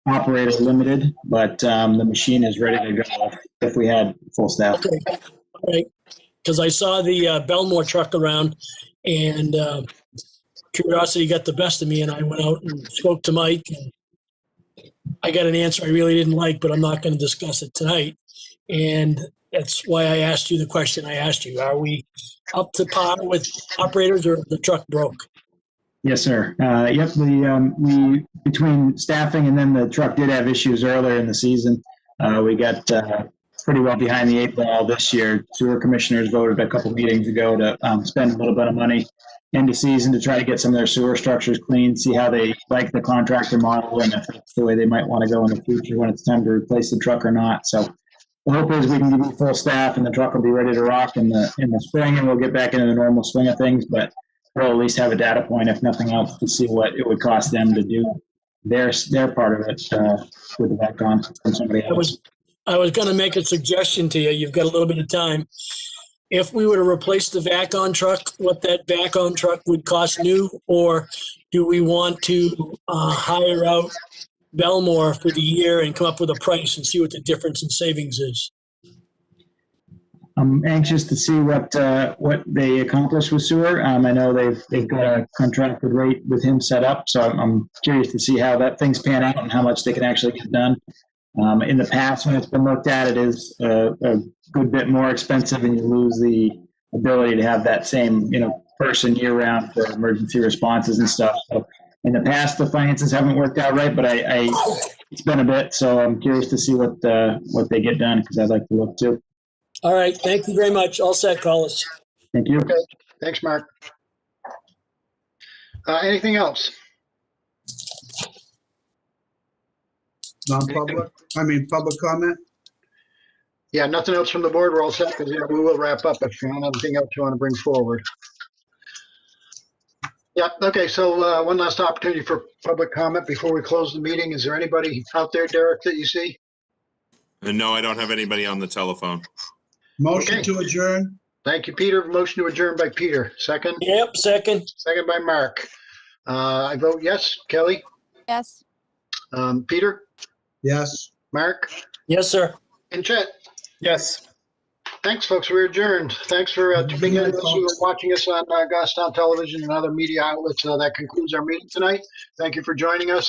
Speaker 10: operator limited, but the machine is ready to go if we had full staff.
Speaker 4: Okay, all right. Because I saw the Belmore truck around, and curiosity got the best of me, and I went out and spoke to Mike, and I got an answer I really didn't like, but I'm not going to discuss it tonight. And that's why I asked you the question I asked you. Are we up to par with operators, or the truck broke?
Speaker 10: Yes, sir. Yep. We between staffing and then the truck did have issues earlier in the season. We got pretty well behind the 8 ball this year. Sewer commissioners voted a couple meetings ago to spend a little bit of money into season to try to get some of their sewer structures clean, see how they like the contractor model, and if it's the way they might want to go in the future when it's time to replace the truck or not. So the hope is we can give you full staff and the truck will be ready to rock in the spring, and we'll get back into the normal swing of things. But we'll at least have a data point, if nothing else, to see what it would cost them to do their part of it with the back on from somebody else.
Speaker 4: I was going to make a suggestion to you. You've got a little bit of time. If we were to replace the vac-on truck, what that vac-on truck would cost new, or do we want to hire out Belmore for the year and come up with a price and see what the difference in savings is?
Speaker 10: I'm anxious to see what they accomplish with sewer. I know they've got a contracted rate with him set up, so I'm curious to see how that things pan out and how much they can actually get done. In the past, when it's been looked at, it is a good bit more expensive, and you lose the ability to have that same person year round for emergency responses and stuff. So in the past, the finances haven't worked out right, but it's been a bit, so I'm curious to see what they get done, because I'd like to look too.
Speaker 4: All right. Thank you very much. All set, Collis.
Speaker 10: Thank you.
Speaker 1: Okay. Thanks, Mark. Anything else?
Speaker 3: Non-public? Public comment?
Speaker 1: Yeah, nothing else from the board. We're all set, because we will wrap up if you don't have anything else you want to bring forward. Yeah, okay, so one last opportunity for public comment before we close the meeting. Is there anybody out there, Derek, that you see?
Speaker 6: No, I don't have anybody on the telephone.
Speaker 3: Motion
Speaker 1: Okay.
Speaker 3: to adjourn?
Speaker 1: Thank you, Peter. Motion to adjourn by Peter. Second?
Speaker 4: Yep, second.
Speaker 1: Second by Mark. I vote yes. Kelly?
Speaker 2: Yes.
Speaker 1: Peter?
Speaker 3: Yes.
Speaker 1: Mark?
Speaker 4: Yes, sir.
Speaker 1: And Chet?
Speaker 5: Yes.
Speaker 1: Thanks, folks. We're adjourned. Thanks for tuning in. Those who are watching us on Goffstown Television and other media outlets. That concludes our meeting tonight. Thank you for joining us.